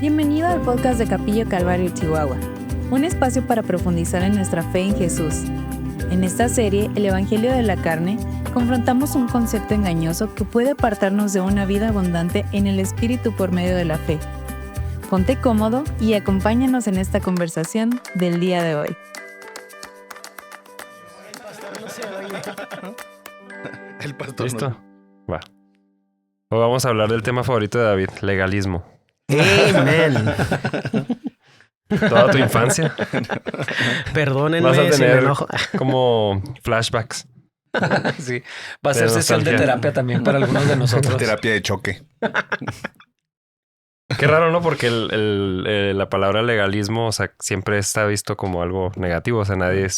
Bienvenido al podcast de Capillo Calvario Chihuahua, un espacio para profundizar en nuestra fe en Jesús. En esta serie, El Evangelio de la Carne, confrontamos un concepto engañoso que puede apartarnos de una vida abundante en el Espíritu por medio de la fe. Ponte cómodo y acompáñanos en esta conversación del día de hoy. El pastor. ¿Listo? Va. Hoy vamos a hablar del tema favorito de David, legalismo. Amen. Toda tu infancia Perdónenme vas a si me tener enojo. como flashbacks. Sí, va a ser De sesión de nostalgia. terapia también para algunos de nosotros. Terapia de choque. Qué raro, ¿no? Porque la palabra legalismo, o sea, siempre está visto como algo negativo. O sea, nadie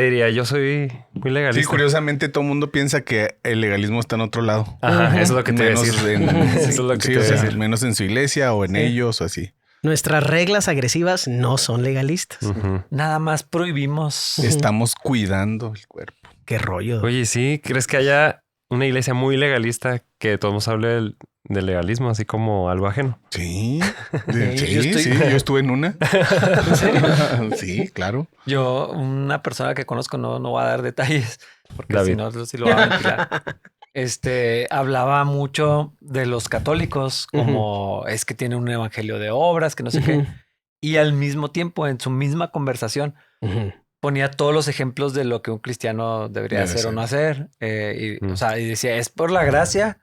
diría, yo soy muy legalista. Sí, curiosamente todo el mundo piensa que el legalismo está en otro lado. Ajá, eso es lo que te iba a Menos decir. Eso es lo que te iba a decir. menos en su iglesia o en ellos o así. Nuestras reglas agresivas no son legalistas. Ujú. Nada más prohibimos. Estamos cuidando el cuerpo. Qué rollo. Oye, ¿sí? ¿Crees que haya una iglesia muy legalista que todos hable del legalismo, así como algo ajeno? Sí. Sí, Yo estuve en una. ¿En serio? Sí, claro. Yo, una persona que conozco, no voy a dar detalles, porque David. si no, sí lo va a ventilar. Hablaba mucho de los católicos, como es que tienen un evangelio de obras, que no sé qué. Y al mismo tiempo, en su misma conversación, Ujú. ponía todos los ejemplos de lo que un cristiano debería Debe hacer o ser. no hacer. O sea, y decía, es por la gracia.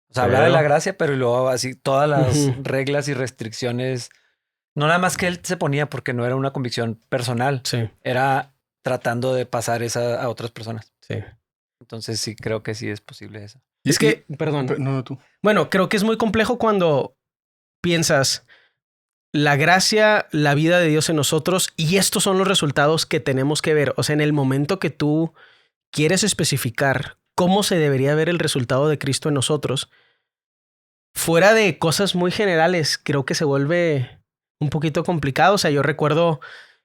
O sea, Pero- hablaba de la gracia, pero luego así todas las Ujú. reglas y restricciones. No nada más que él se ponía porque no era una convicción personal. Sí, Era tratando de pasar esa a otras personas. sí. Entonces sí creo que sí es posible eso. Es que, perdón. No, tú. Bueno, creo que es muy complejo cuando piensas la gracia, la vida de Dios en nosotros y estos son los resultados que tenemos que ver. O sea, en el momento que tú quieres especificar cómo se debería ver el resultado de Cristo en nosotros, fuera de cosas muy generales, creo que se vuelve un poquito complicado. O sea, yo recuerdo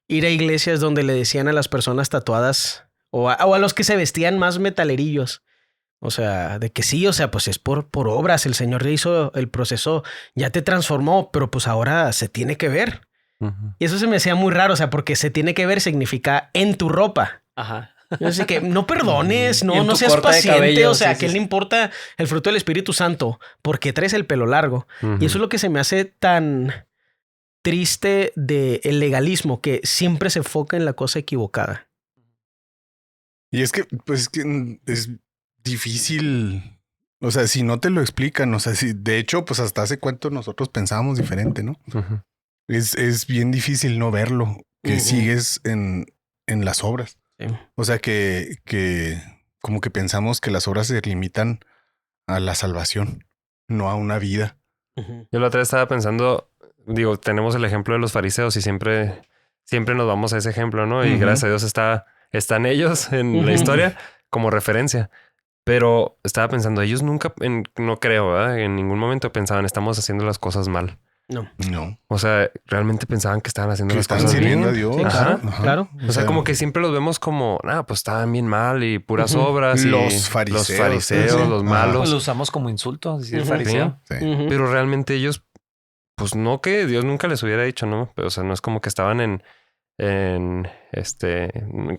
ir a iglesias donde le decían a las personas tatuadas o a los que se vestían más metalerillos. O sea, de que sí, o sea, pues es por obras. El Señor ya hizo el proceso, ya te transformó, pero pues ahora se tiene que ver. Ujú. Y eso se me hacía muy raro, o sea, porque se tiene que ver significa en tu ropa. Ajá. Así que no perdones, Y no, en no tu seas corte de paciente. cabello, O sea, sí, que sí, le sí. importa el fruto del Espíritu Santo porque traes el pelo largo. Ujú. Y eso es lo que se me hace tan triste del legalismo, que siempre se enfoca en la cosa equivocada. Y es que, pues, que es difícil. O sea, si no te lo explican, o sea, si de hecho, pues hasta hace cuánto nosotros pensábamos diferente, ¿no? Ujú. Es bien difícil no verlo, que Ujú. sigues en las obras. Sí. O sea, que como que pensamos que las obras se limitan a la salvación, no a una vida. Ujú. Yo la otra vez estaba pensando, digo, tenemos el ejemplo de los fariseos y siempre nos vamos a ese ejemplo, ¿no? Y Ujú. gracias a Dios están ellos en la Ujú. historia como referencia. Pero estaba pensando, ellos nunca, no creo, ¿verdad? En ningún momento pensaban, estamos haciendo las cosas mal. No. No. O sea, realmente pensaban que estaban haciendo Que las están cosas sirviendo bien. a Dios. Sí, Ajá. claro. O sea, como que siempre los vemos como, pues estaban bien mal y puras Ujú. obras. Y Los fariseos. Los fariseos, Sí. los Ajá. malos. Pues lo usamos como insulto, decir Ujú. fariseo. Sí. Ujú. Pero realmente ellos, pues no que Dios nunca les hubiera dicho, ¿no? Pero, o sea, no es como que estaban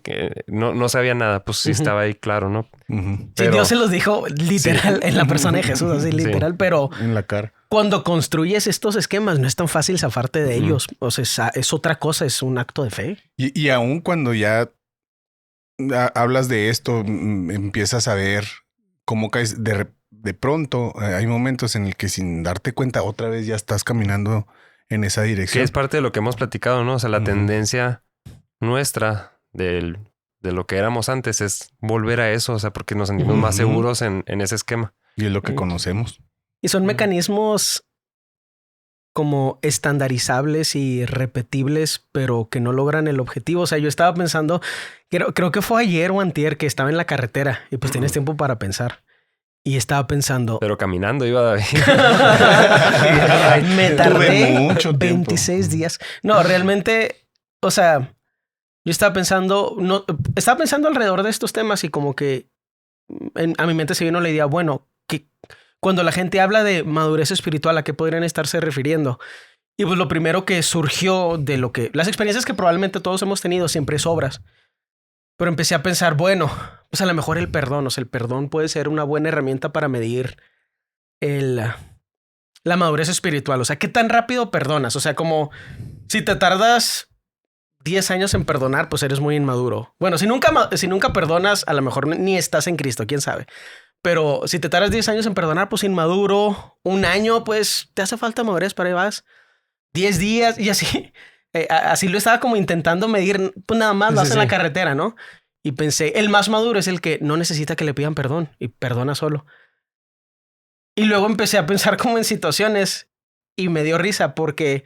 que no sabía nada. Pues sí Ujú. estaba ahí claro, ¿no? Ujú. Sí, Pero- Dios se los dijo literal en la persona de Jesús, así Sí. literal, pero En la cara. cuando construyes estos esquemas no es tan fácil zafarte de Ujú. ellos. O sea, es otra cosa, es un acto de fe. Y aún cuando ya hablas de esto, empiezas a ver cómo caes de pronto. Hay momentos en el que sin darte cuenta otra vez ya estás caminando en esa Que dirección. es parte de lo que hemos platicado, ¿no? O sea, la Ujú. tendencia nuestra de lo que éramos antes es volver a eso. O sea, porque nos sentimos más Ujú. seguros en ese esquema. Y es lo que conocemos. Y son Ujú. mecanismos como estandarizables y repetibles, pero que no logran el objetivo. O sea, yo estaba pensando, creo que fue ayer o antier que estaba en la carretera y pues tienes tiempo para pensar. Y estaba pensando, Pero caminando iba David. me Tuve tardé mucho tiempo. 26 días. No, realmente, o sea, yo estaba pensando alrededor de estos temas y como que a mi mente se vino la idea, bueno, cuando la gente habla de madurez espiritual, ¿a qué podrían estarse refiriendo? Y pues lo primero que surgió de lo que... Las experiencias que probablemente todos hemos tenido siempre es obras. Pero empecé a pensar, bueno, pues a lo mejor el perdón, o sea, el perdón puede ser una buena herramienta para medir la madurez espiritual. O sea, ¿qué tan rápido perdonas? O sea, como si te tardas 10 años en perdonar, pues eres muy inmaduro. Bueno, si nunca perdonas, a lo mejor ni estás en Cristo, quién sabe. Pero si te tardas 10 años en perdonar, pues inmaduro. 1 año, pues te hace falta madurez, para ahí vas. 10 días y así. Así lo estaba como intentando medir, pues nada más vas en la carretera, ¿no? Y pensé, el más maduro es el que no necesita que le pidan perdón y perdona solo. Y luego empecé a pensar como en situaciones y me dio risa porque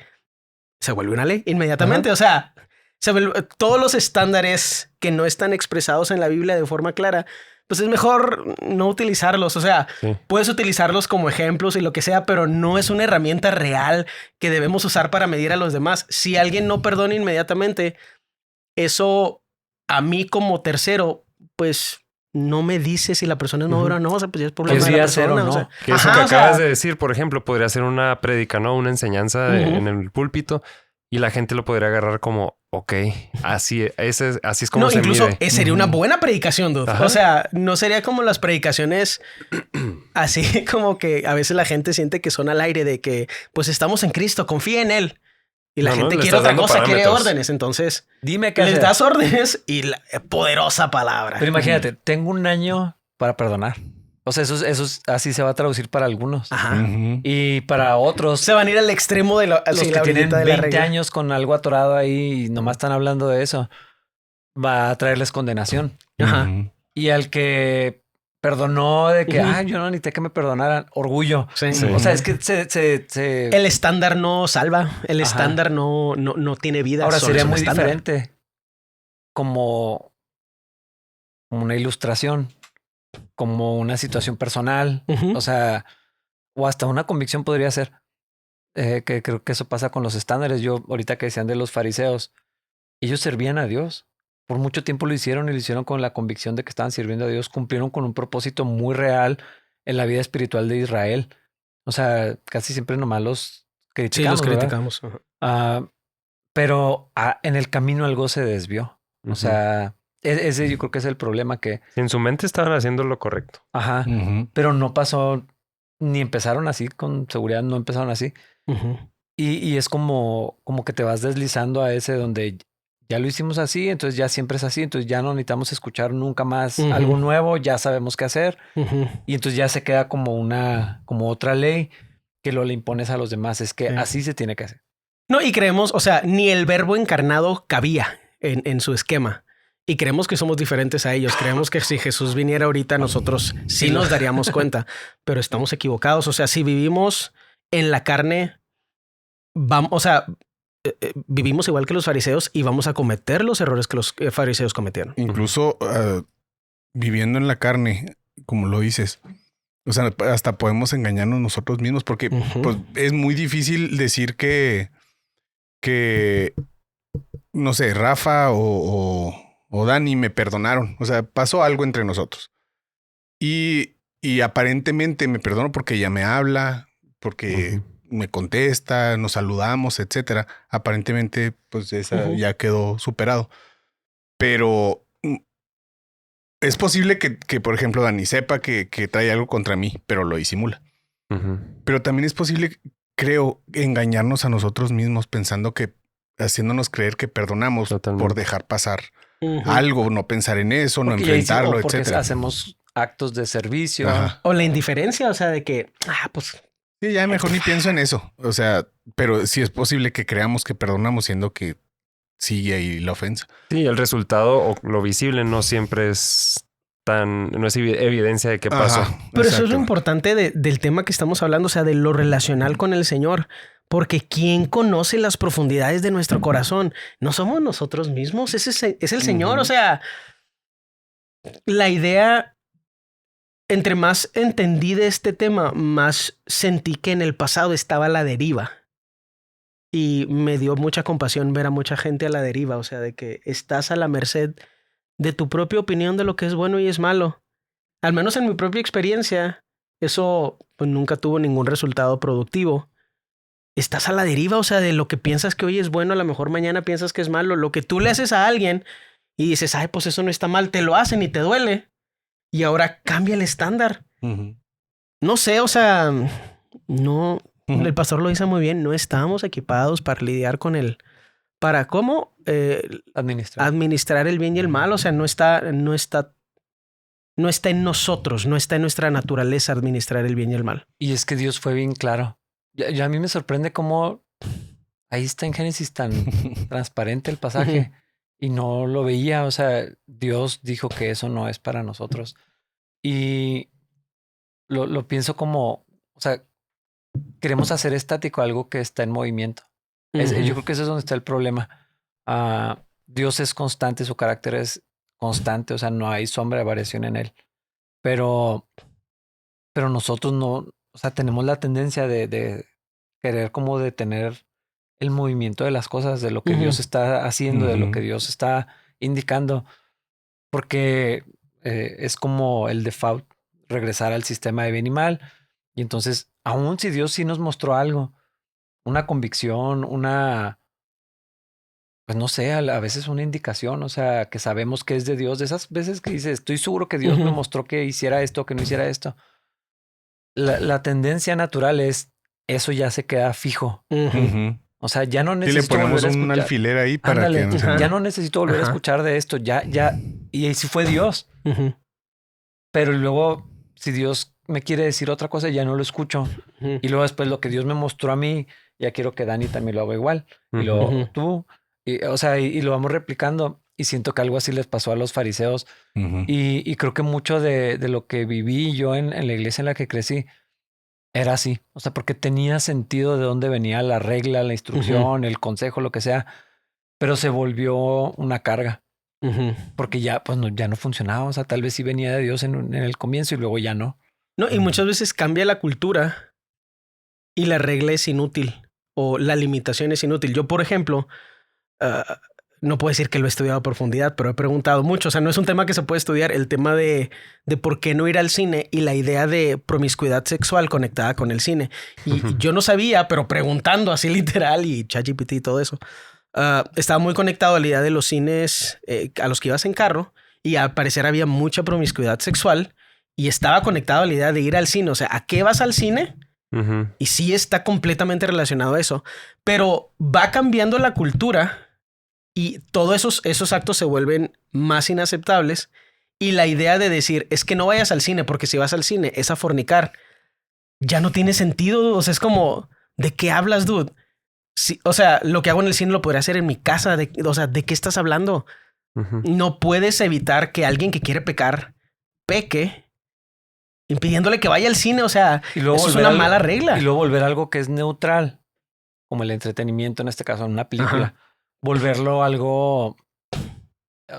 se vuelve una ley inmediatamente. Ajá. O sea, todos los estándares que no están expresados en la Biblia de forma clara, pues es mejor no utilizarlos. O sea, puedes utilizarlos como ejemplos y lo que sea, pero no es una herramienta real que debemos usar para medir a los demás. Si alguien no perdona inmediatamente, eso a mí como tercero, pues no me dice si la persona es madura o no. O sea, pues ya es problema de la persona. No? O sea, que eso que acabas de decir, por ejemplo, podría ser una prédica, ¿no? Una enseñanza en el púlpito. Y la gente lo podría agarrar como, ok, así es como se incluso mide. Sería una buena predicación, dude. O sea, no sería como las predicaciones así como que a veces la gente siente que son al aire de que, pues estamos en Cristo, confía en Él. Y la gente quiere otra cosa, quiere órdenes. Entonces, dime qué les das órdenes y la poderosa palabra. Pero imagínate, tengo 1 año para perdonar. O sea, eso así se va a traducir para algunos. Ajá. Y para otros... Se van a ir al extremo de los que tienen 20 años con algo atorado ahí y nomás están hablando de eso. Va a traerles condenación. Ajá. Y al que perdonó de que, yo no necesité que me perdonaran, orgullo. Sí. O sea, es que el estándar no salva. El estándar no tiene vida. Ahora sería muy diferente. Como una ilustración. Como una situación personal, o sea, o hasta una convicción podría ser. Que creo que eso pasa con los estándares. Yo ahorita que decían de los fariseos, ellos servían a Dios. Por mucho tiempo lo hicieron y lo hicieron con la convicción de que estaban sirviendo a Dios. Cumplieron con un propósito muy real en la vida espiritual de Israel. O sea, casi siempre nomás los criticamos. Sí, los criticamos. Pero en el camino algo se desvió. O sea... Ese yo creo que es el problema que... En su mente estaban haciendo lo correcto. Ajá. Pero no pasó... Ni empezaron así. Con seguridad no empezaron así. Y es como que te vas deslizando a ese donde ya lo hicimos así. Entonces ya siempre es así. Entonces ya no necesitamos escuchar nunca más algo nuevo. Ya sabemos qué hacer. Y entonces ya se queda como otra ley que lo le impones a los demás. Es que así se tiene que hacer. No, y creemos... O sea, ni el verbo encarnado cabía en su esquema. Y creemos que somos diferentes a ellos. Creemos que si Jesús viniera ahorita, nosotros sí nos daríamos cuenta. Pero estamos equivocados. O sea, si vivimos en la carne, vivimos igual que los fariseos y vamos a cometer los errores que los fariseos cometieron. Incluso viviendo en la carne, como lo dices, o sea, hasta podemos engañarnos nosotros mismos porque pues, es muy difícil decir que no sé, Rafa o Dani me perdonaron. O sea, pasó algo entre nosotros. Y aparentemente me perdono porque ella me habla, porque me contesta, nos saludamos, etcétera. Aparentemente, pues esa ya quedó superado. Pero es posible que, por ejemplo, Dani sepa que trae algo contra mí, pero lo disimula. Pero también es posible, creo, engañarnos a nosotros mismos pensando que haciéndonos creer que perdonamos por dejar pasar algo, no pensar en eso, porque no enfrentarlo, etcétera. Hacemos actos de servicio. O la indiferencia, o sea, de que, pues... Sí, ya mejor ni pienso en eso. O sea, pero sí es posible que creamos que perdonamos siendo que sigue ahí la ofensa. Sí, el resultado o lo visible no siempre es no es evidencia de qué pasó. Pero eso es lo importante del tema que estamos hablando, o sea, de lo relacional con el Señor. Porque ¿quién conoce las profundidades de nuestro corazón? No somos nosotros mismos, es el Señor. O sea, la idea, entre más entendí de este tema, más sentí que en el pasado estaba a la deriva. Y me dio mucha compasión ver a mucha gente a la deriva. O sea, de que estás a la merced de tu propia opinión de lo que es bueno y es malo. Al menos en mi propia experiencia, eso pues nunca tuvo ningún resultado productivo. Estás a la deriva, o sea, de lo que piensas que hoy es bueno, a lo mejor mañana piensas que es malo. Lo que tú le haces a alguien y dices, ay, pues eso no está mal, te lo hacen y te duele. Y ahora cambia el estándar. No sé, o sea, no, el pastor lo dice muy bien, no estamos equipados para lidiar con para cómo administrar el bien y el mal. O sea, no está en nosotros, no está en nuestra naturaleza administrar el bien y el mal. Y es que Dios fue bien claro. Ya a mí me sorprende cómo ahí está en Génesis tan transparente el pasaje y no lo veía. O sea, Dios dijo que eso no es para nosotros. Y lo pienso como, o sea, queremos hacer estático algo que está en movimiento. Yo creo que eso es donde está el problema. Dios es constante, su carácter es constante, o sea, no hay sombra de variación en él. Pero nosotros no, o sea, tenemos la tendencia de querer como detener el movimiento de las cosas, de lo que Dios está haciendo, de lo que Dios está indicando, porque es como el default, regresar al sistema de bien y mal. Y entonces, aun si Dios sí nos mostró algo, una convicción, pues no sé, a veces una indicación, o sea, que sabemos que es de Dios, de esas veces que dices, estoy seguro que Dios me mostró que hiciera esto, que no hiciera esto. La tendencia natural es, eso ya se queda fijo. O sea, ya no necesito le ponemos volver a un escuchar. alfiler ahí para Ándale, que no se... ya no necesito volver a escuchar de esto, ya, y si fue Dios. Pero luego, si Dios me quiere decir otra cosa, ya no lo escucho. Y luego después lo que Dios me mostró a mí, ya quiero que Dani también lo haga igual. Y luego tú, o sea, y lo vamos replicando. Y siento que algo así les pasó a los fariseos. Y creo que mucho de lo que viví yo en la iglesia en la que crecí era así. O sea, porque tenía sentido de dónde venía la regla, la instrucción, el consejo, lo que sea. Pero se volvió una carga. Porque ya, pues ya no funcionaba. O sea, tal vez sí venía de Dios en el comienzo y luego ya no. No, y muchas veces cambia la cultura y la regla es inútil o la limitación es inútil. Yo, por ejemplo, no puedo decir que lo he estudiado a profundidad, pero he preguntado mucho. O sea, no es un tema que se puede estudiar, el tema de por qué no ir al cine y la idea de promiscuidad sexual conectada con el cine. Y yo no sabía, pero preguntando así literal y ChatGPT y todo eso, estaba muy conectado a la idea de los cines a los que ibas en carro y al parecer había mucha promiscuidad sexual y estaba conectado a la idea de ir al cine. O sea, ¿a qué vas al cine? Y sí está completamente relacionado a eso, pero va cambiando la cultura y todos esos actos se vuelven más inaceptables y la idea de decir es que no vayas al cine porque si vas al cine es a fornicar, ya no tiene sentido. O sea, es como, ¿de qué hablas, dude? Sí, o sea, lo que hago en el cine lo podría hacer en mi casa. O sea, ¿de qué estás hablando? No puedes evitar que alguien que quiere pecar peque impidiéndole que vaya al cine. O sea, eso es una mala regla. Y luego volver algo que es neutral, como el entretenimiento, en este caso, en una película, volverlo algo,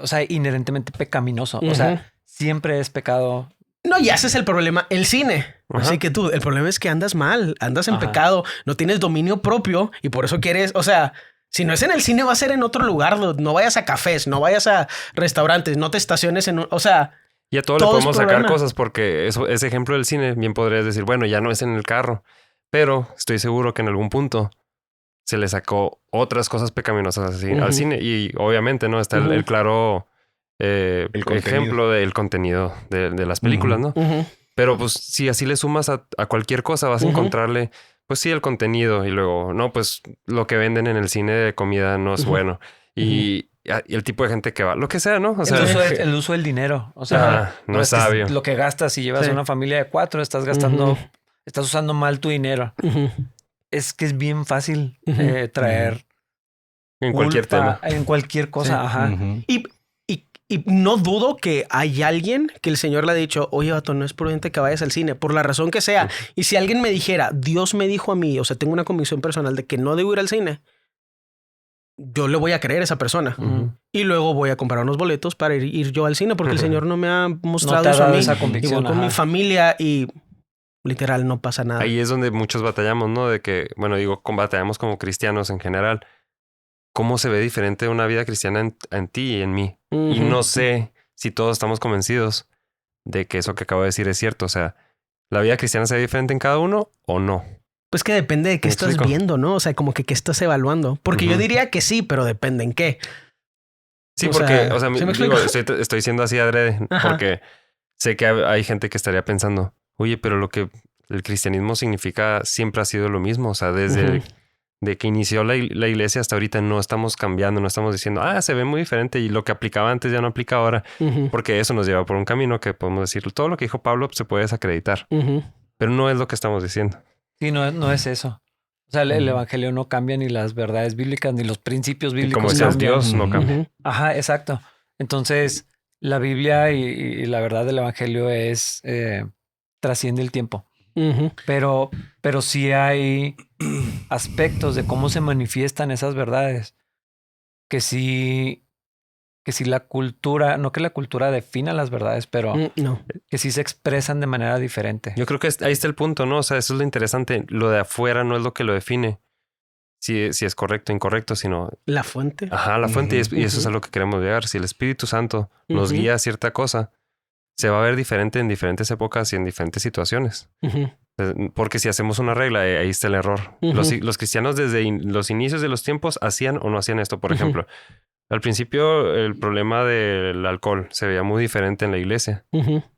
o sea, inherentemente pecaminoso. O sea, siempre es pecado. No, y ese es el problema, el cine. Así que tú, el problema es que andas mal, andas en pecado, no tienes dominio propio y por eso quieres, o sea, si no es en el cine va a ser en otro lugar. No vayas a cafés, no vayas a restaurantes, no te estaciones en o sea... Y a todo le podemos sacar cosas porque ese ejemplo del cine, bien podrías decir, bueno, ya no es en el carro, pero estoy seguro que en algún punto se le sacó otras cosas pecaminosas así, al cine. Y obviamente, ¿no? Está el claro ejemplo del contenido de las películas, ¿no? Pero pues si así le sumas a cualquier cosa, vas a encontrarle, pues sí, el contenido. Y luego, no, pues lo que venden en el cine de comida no es bueno. Y el tipo de gente que va, lo que sea, ¿no? O sea, el uso del dinero. O sea, no es sabio. Lo que gastas si llevas a una familia de 4, estás gastando, estás usando mal tu dinero. Es que es bien fácil traer en cualquier tema. En cualquier cosa. Y no dudo que hay alguien que el Señor le ha dicho, oye, vato, no es prudente que vayas al cine, por la razón que sea. Y si alguien me dijera, Dios me dijo a mí, o sea, tengo una convicción personal de que no debo ir al cine, yo le voy a creer a esa persona. Y luego voy a comprar unos boletos para ir yo al cine porque el Señor no me ha mostrado eso a mí. Esa convicción, igual con mi familia y literal no pasa nada. Ahí es donde muchos batallamos, ¿no? De que, bueno, digo, batallamos como cristianos en general. ¿Cómo se ve diferente una vida cristiana en ti y en mí? Y no sé si todos estamos convencidos de que eso que acabo de decir es cierto. O sea, ¿La vida cristiana se ve diferente en cada uno o no? Pues que depende de qué estás viendo, ¿no? O sea, como que qué estás evaluando. Porque yo diría que sí, pero depende en qué. Sí, porque, o sea, digo, estoy siendo así adrede, porque sé que hay gente que estaría pensando, oye, pero lo que el cristianismo significa siempre ha sido lo mismo. O sea, desde de que inició la iglesia hasta ahorita no estamos cambiando, no estamos diciendo, se ve muy diferente y lo que aplicaba antes ya no aplica ahora. Porque eso nos lleva por un camino que podemos decir, todo lo que dijo Pablo se puede desacreditar. Pero no es lo que estamos diciendo. Sí, no es eso. O sea, el evangelio no cambia ni las verdades bíblicas ni los principios bíblicos. Como decías, Dios no cambia. Ajá, exacto. Entonces, la Biblia y la verdad del evangelio es trasciende el tiempo. Pero sí hay aspectos de cómo se manifiestan esas verdades que sí la cultura, no que la cultura defina las verdades, pero que sí se expresan de manera diferente. Yo creo que ahí está el punto, ¿no? O sea, eso es lo interesante. Lo de afuera no es lo que lo define. Si es correcto o incorrecto, sino... La fuente. Ajá, la fuente. Y eso es a lo que queremos llegar. Si el Espíritu Santo nos guía a cierta cosa, se va a ver diferente en diferentes épocas y en diferentes situaciones. Porque si hacemos una regla, ahí está el error. Los cristianos desde los inicios de los tiempos hacían o no hacían esto. Por ejemplo, al principio el problema del alcohol se veía muy diferente en la iglesia.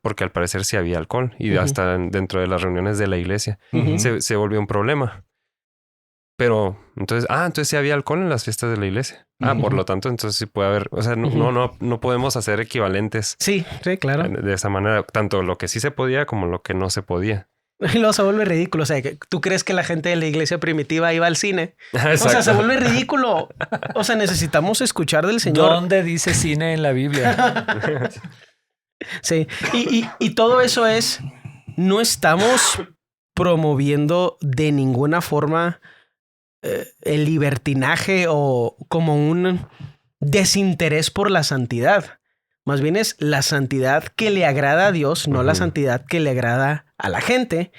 Porque al parecer sí había alcohol. Y hasta dentro de las reuniones de la iglesia se volvió un problema. Pero entonces sí había alcohol en las fiestas de la iglesia. Por lo tanto, entonces sí puede haber... O sea, no podemos hacer equivalentes. Sí, claro. De esa manera. Tanto lo que sí se podía como lo que no se podía. Y luego se vuelve ridículo. O sea, ¿tú crees que la gente de la iglesia primitiva iba al cine? Exacto. O sea, se vuelve ridículo. O sea, necesitamos escuchar del Señor. ¿Dónde dice cine en la Biblia? Sí. Y todo eso es... No estamos promoviendo de ninguna forma el libertinaje o como un desinterés por la santidad. Más bien es la santidad que le agrada a Dios, no la santidad que le agrada a la gente,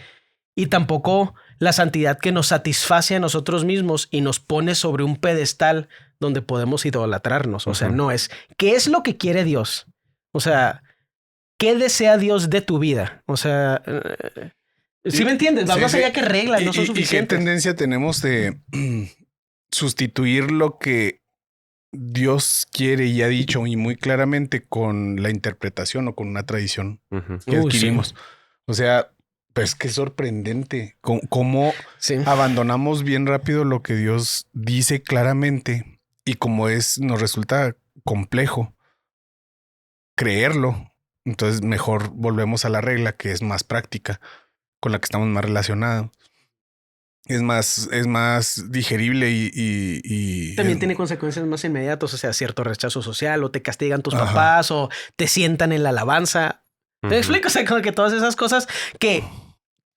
y tampoco la santidad que nos satisface a nosotros mismos y nos pone sobre un pedestal donde podemos idolatrarnos. O sea, no es ¿qué es lo que quiere Dios? O sea, ¿qué desea Dios de tu vida? O sea, ¿sí me entiendes? Vamos allá que reglas no son suficientes. ¿Y qué tendencia tenemos de sustituir lo que Dios quiere y ha dicho y muy claramente con la interpretación o con una tradición que adquirimos? Sí. O sea, pues qué sorprendente cómo abandonamos bien rápido lo que Dios dice claramente y como nos resulta complejo creerlo. Entonces mejor volvemos a la regla que es más práctica, con la que estamos más relacionados. Es más digerible y también tiene consecuencias más inmediatas, o sea, cierto rechazo social, o te castigan tus papás, o te sientan en la alabanza. ¿Te explico? O sea, como que todas esas cosas que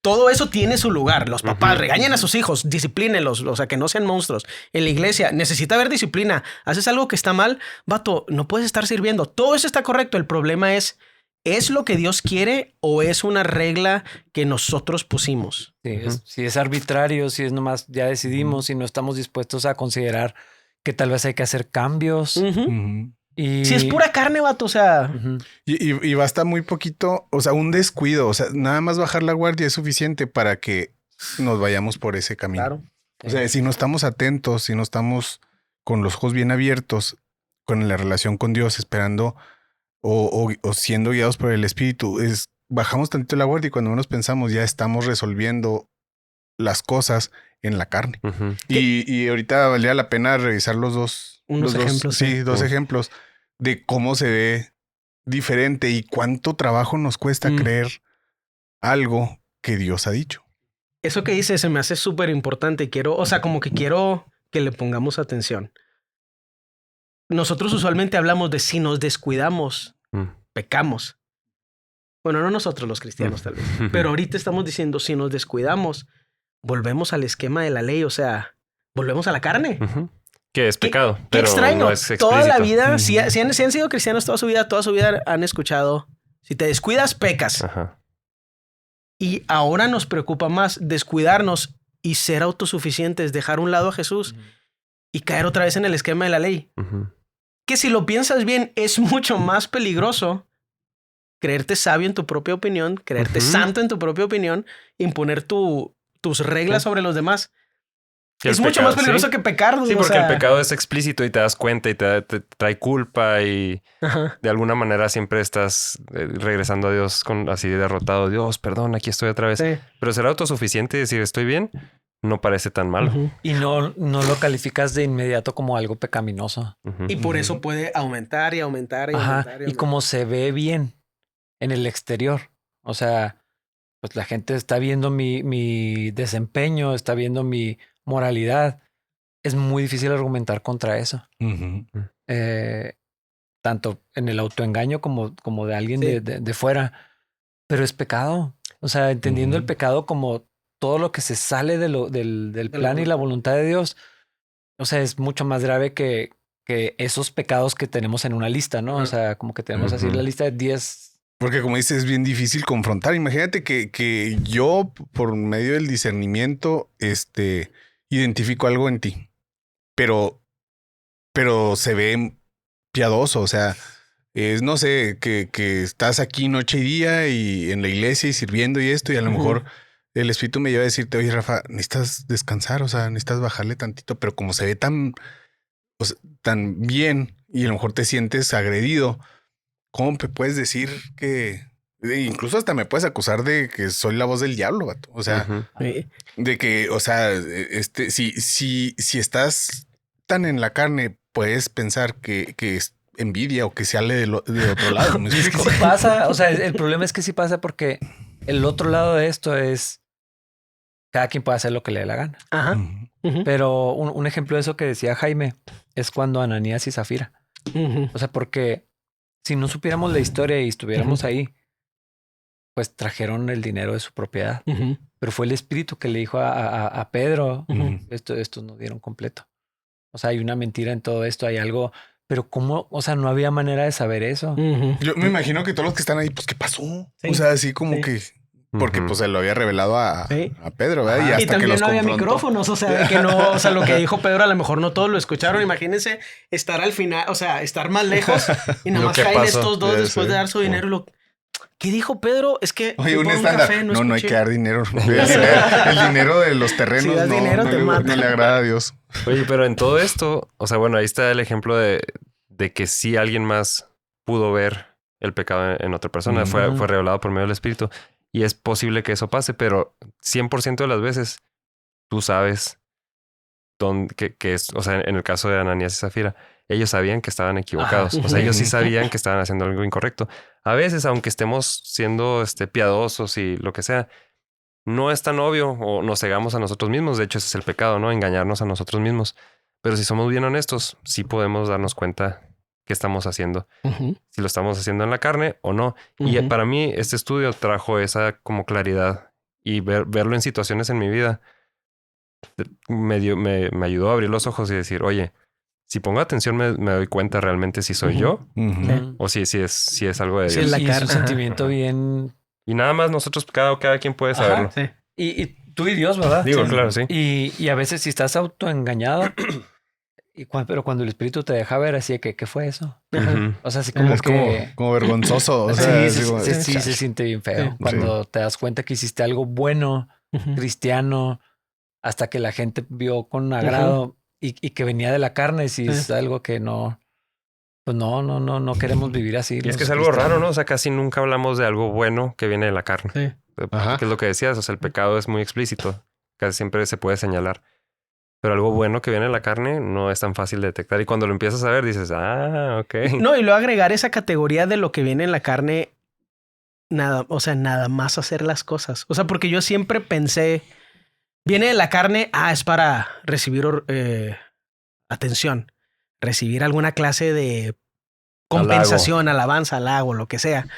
todo eso tiene su lugar. Los papás regañan a sus hijos, disciplínenlos, o sea, que no sean monstruos. En la iglesia necesita haber disciplina. Haces algo que está mal, vato, no puedes estar sirviendo. Todo eso está correcto. El problema ¿es lo que Dios quiere o es una regla que nosotros pusimos? Sí, si es arbitrario, si es nomás ya decidimos y no estamos dispuestos a considerar que tal vez hay que hacer cambios. Y... Si es pura carne, vato, o sea... Y basta muy poquito, o sea, un descuido, o sea, nada más bajar la guardia es suficiente para que nos vayamos por ese camino. Claro. O sea, si no estamos atentos, si no estamos con los ojos bien abiertos, con la relación con Dios, esperando... O siendo guiados por el Espíritu, bajamos tantito la guardia y cuando menos pensamos ya estamos resolviendo las cosas en la carne. Y ahorita valía la pena revisar los dos ejemplos. Sí, dos ejemplos de cómo se ve diferente y cuánto trabajo nos cuesta creer algo que Dios ha dicho. Eso que dice se me hace súper importante. Quiero que le pongamos atención. Nosotros usualmente hablamos de si nos descuidamos, pecamos. Bueno, no nosotros los cristianos tal vez, pero ahorita estamos diciendo si nos descuidamos, volvemos al esquema de la ley, o sea, volvemos a la carne. Que es pecado, qué pero extraño. No es explícito. Toda la vida, si han sido cristianos toda su vida han escuchado, si te descuidas, pecas. Y ahora nos preocupa más descuidarnos y ser autosuficientes, dejar a un lado a Jesús y caer otra vez en el esquema de la ley. Que si lo piensas bien, es mucho más peligroso creerte sabio en tu propia opinión, creerte santo en tu propia opinión, imponer tus reglas sobre los demás. Es mucho más peligroso que pecar. Sí, porque el pecado es explícito y te das cuenta y te trae culpa y de alguna manera siempre estás regresando a Dios así derrotado. Dios, perdón, aquí estoy otra vez. Sí. Pero ser autosuficiente y decir estoy bien no parece tan malo. Y no lo calificas de inmediato como algo pecaminoso. Y por eso puede aumentar y aumentar y aumentar. Y como se ve bien en el exterior. O sea, pues la gente está viendo mi desempeño, está viendo mi moralidad. Es muy difícil argumentar contra eso. Tanto en el autoengaño como de alguien de fuera. Pero es pecado. O sea, entendiendo el pecado como todo lo que se sale del plan y la voluntad de Dios. O sea, es mucho más grave que esos pecados que tenemos en una lista, ¿no? O sea, como que tenemos así la lista de 10. Porque como dices, es bien difícil confrontar. Imagínate que yo, por medio del discernimiento, identifico algo en ti, pero se ve piadoso. O sea, no sé, que estás aquí noche y día y en la iglesia y sirviendo y esto, y a lo mejor el Espíritu me lleva a decirte, oye, Rafa, necesitas descansar, o sea, necesitas bajarle tantito, pero como se ve tan bien y a lo mejor te sientes agredido, ¿cómo me puedes decir que... Incluso hasta me puedes acusar de que soy la voz del diablo, vato? O sea, de que, o sea, si estás tan en la carne, puedes pensar que es envidia o que sale de otro lado. ¿Me explico? Sí pasa, o sea, el problema es que sí pasa porque el otro lado de esto es cada quien puede hacer lo que le dé la gana. Pero un ejemplo de eso que decía Jaime es cuando Ananías y Zafira. O sea, porque si no supiéramos la historia y estuviéramos ahí, pues trajeron el dinero de su propiedad. Pero fue el Espíritu que le dijo a Pedro, esto no dieron completo. O sea, hay una mentira en todo esto, hay algo... Pero cómo, o sea, no había manera de saber eso. Yo me imagino que todos los que están ahí, pues, ¿qué pasó? O sea, así como que... Porque pues se lo había revelado a Pedro, ¿verdad? Y hasta y también que los no había confrontó. Micrófonos, o sea, de que no, o sea, lo que dijo Pedro a lo mejor no todos lo escucharon. Imagínense estar al final, o sea, estar más lejos y nada más caen estos dos después de dar su dinero. ¿Qué dijo Pedro? Es que oye, un estándar. Café, no hay que dar dinero. El dinero de los terrenos si dinero, no le agrada a Dios. Oye, pero en todo esto, o sea, bueno, ahí está el ejemplo de que sí alguien más pudo ver el pecado en otra persona. Fue revelado por medio del Espíritu. Y es posible que eso pase, pero 100% de las veces tú sabes que es, o sea, en el caso de Ananías y Zafira, ellos sabían que estaban equivocados. O sea, ellos sí sabían que estaban haciendo algo incorrecto. A veces, aunque estemos siendo piadosos y lo que sea, no es tan obvio o nos cegamos a nosotros mismos. De hecho, ese es el pecado, ¿no? Engañarnos a nosotros mismos. Pero si somos bien honestos, sí podemos darnos cuenta qué estamos haciendo. Si lo estamos haciendo en la carne o no. Y para mí, este estudio trajo esa como claridad y verlo en situaciones en mi vida me ayudó a abrir los ojos y decir, oye, si pongo atención me doy cuenta realmente si soy yo o si es algo de Dios. Sí, es un sentimiento bien... Y nada más nosotros, cada quien puede saberlo. Sí. Y tú y Dios, ¿verdad? Digo, claro, sí. Y a veces si estás autoengañado... Pero cuando el Espíritu te deja ver así de que, ¿qué fue eso? O sea, así como es que... como vergonzoso. O sea, sí, se siente bien feo. Cuando te das cuenta que hiciste algo bueno, cristiano, hasta que la gente vio con agrado y que venía de la carne, si es algo que no... Pues no queremos vivir así. Y es que es algo raro, ¿no? O sea, casi nunca hablamos de algo bueno que viene de la carne. Que es lo que decías, o sea, el pecado es muy explícito. Casi siempre se puede señalar. Pero algo bueno que viene de la carne no es tan fácil de detectar. Y cuando lo empiezas a ver, dices, ok. No, y luego agregar esa categoría de lo que viene en la carne, nada más hacer las cosas. O sea, porque yo siempre pensé, viene de la carne, es para recibir atención, recibir alguna clase de compensación, alabanza, halago, lo que sea.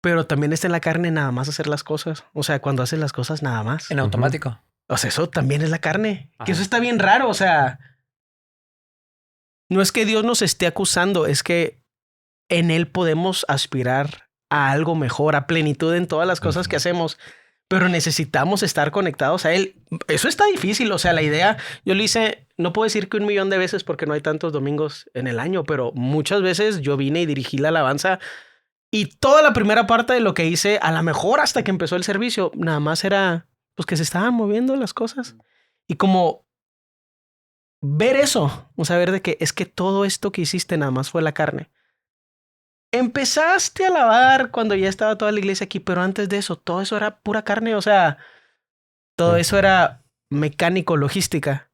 Pero también está en la carne nada más hacer las cosas. O sea, cuando haces las cosas nada más. En automático. O sea, eso también es la carne. Que eso está bien raro. O sea, no es que Dios nos esté acusando, es que en Él podemos aspirar a algo mejor, a plenitud en todas las cosas que hacemos. Pero necesitamos estar conectados a Él. Eso está difícil. O sea, la idea, yo lo hice, no puedo decir que 1,000,000 de veces porque no hay tantos domingos en el año, pero muchas veces yo vine y dirigí la alabanza Y toda la primera parte de lo que hice, a lo mejor hasta que empezó el servicio, nada más era pues que se estaban moviendo las cosas. Y como ver eso, o sea, ver de que es que todo esto que hiciste nada más fue la carne. Empezaste a alabar cuando ya estaba toda la iglesia aquí, pero antes de eso, todo eso era pura carne, o sea, todo eso era mecánico, logística.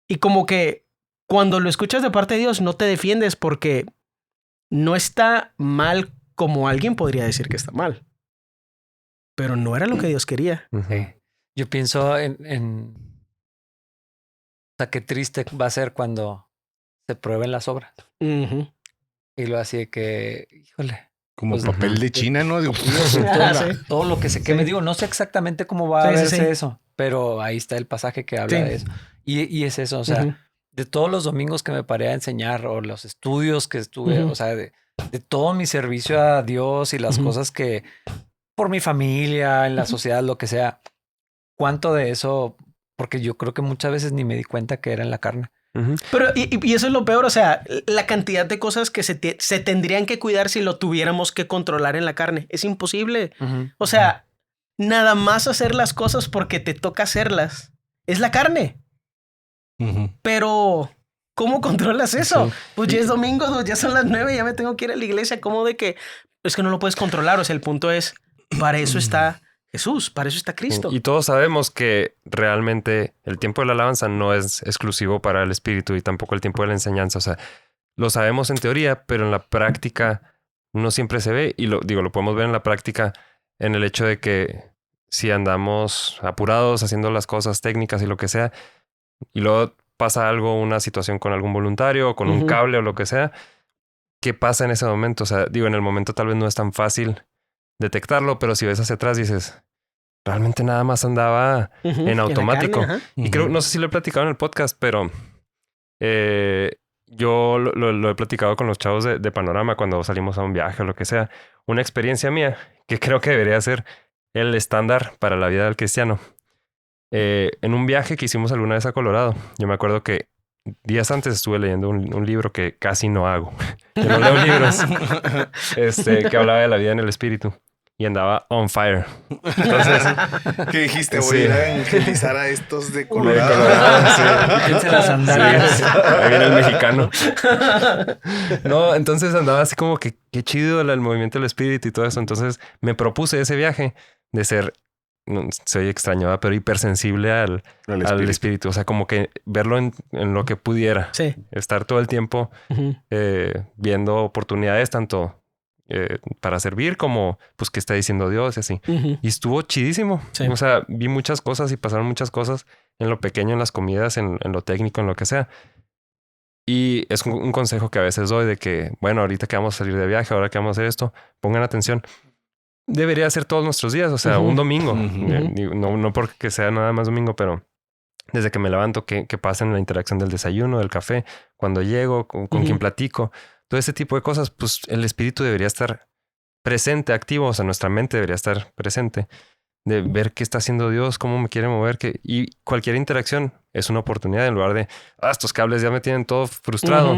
Y como que cuando lo escuchas de parte de Dios, no te defiendes porque no está mal como alguien podría decir que está mal. Pero no era lo que Dios quería. Sí. Yo pienso en... O sea, qué triste va a ser cuando se prueben las obras. Uh-huh. Y lo así de que, híjole. Como pues, papel de China, ¿no? Digo, todo lo que se queme. Digo, no sé exactamente cómo va a verse eso, pero ahí está el pasaje que habla de eso. Y es eso, o sea, de todos los domingos que me paré a enseñar o los estudios que estuve, o sea, de todo mi servicio a Dios y las cosas que por mi familia, en la sociedad, lo que sea, cuánto de eso, porque yo creo que muchas veces ni me di cuenta que era en la carne. Pero, y eso es lo peor, o sea, la cantidad de cosas que se tendrían que cuidar si lo tuviéramos que controlar en la carne. Es imposible. O sea, nada más hacer las cosas porque te toca hacerlas. Es la carne. Pero, ¿cómo controlas eso? Sí. Pues ya es domingo, ya son las 9, ya me tengo que ir a la iglesia. ¿Cómo de que? Es que no lo puedes controlar. O sea, el punto es, para eso está Jesús, para eso está Cristo. Y todos sabemos que realmente el tiempo de la alabanza no es exclusivo para el espíritu y tampoco el tiempo de la enseñanza. O sea, lo sabemos en teoría, pero en la práctica no siempre se ve. Y lo podemos ver en la práctica en el hecho de que si andamos apurados haciendo las cosas técnicas y lo que sea, y luego pasa algo, una situación con algún voluntario o con un cable o lo que sea, ¿qué pasa en ese momento? O sea, en el momento tal vez no es tan fácil detectarlo, pero si ves hacia atrás dices, realmente nada más andaba en automático. Carne, y creo, no sé si lo he platicado en el podcast, pero yo lo he platicado con los chavos de Panorama cuando salimos a un viaje o lo que sea. Una experiencia mía que creo que debería ser el estándar para la vida del cristiano. En un viaje que hicimos alguna vez a Colorado, yo me acuerdo que días antes estuve leyendo un libro que casi no hago. Yo no leo libros. Que hablaba de la vida en el espíritu. Y andaba on fire. Entonces, ¿qué dijiste? Voy a ir a evangelizar a estos de Colorado. Quítense las sandalias. Sí. Ahí viene el mexicano. No, entonces andaba así como que qué chido el movimiento del espíritu y todo eso. Entonces me propuse ese viaje de ser, no, soy extraño, pero hipersensible al espíritu. O sea, como que verlo en lo que pudiera. Sí. Estar todo el tiempo viendo oportunidades tanto para servir como pues qué está diciendo Dios y así. Y estuvo chidísimo. Sí. O sea, vi muchas cosas y pasaron muchas cosas en lo pequeño, en las comidas, en lo técnico, en lo que sea. Y es un consejo que a veces doy de que, bueno, ahorita que vamos a salir de viaje, ahora que vamos a hacer esto, pongan atención. Debería ser todos nuestros días, o sea, un domingo. No porque sea nada más domingo, pero desde que me levanto, que pasa en la interacción del desayuno, del café, cuando llego, con quien platico. Todo ese tipo de cosas, pues el espíritu debería estar presente, activo. O sea, nuestra mente debería estar presente. De ver qué está haciendo Dios, cómo me quiere mover. Y cualquier interacción es una oportunidad en lugar de, estos cables ya me tienen todo frustrado.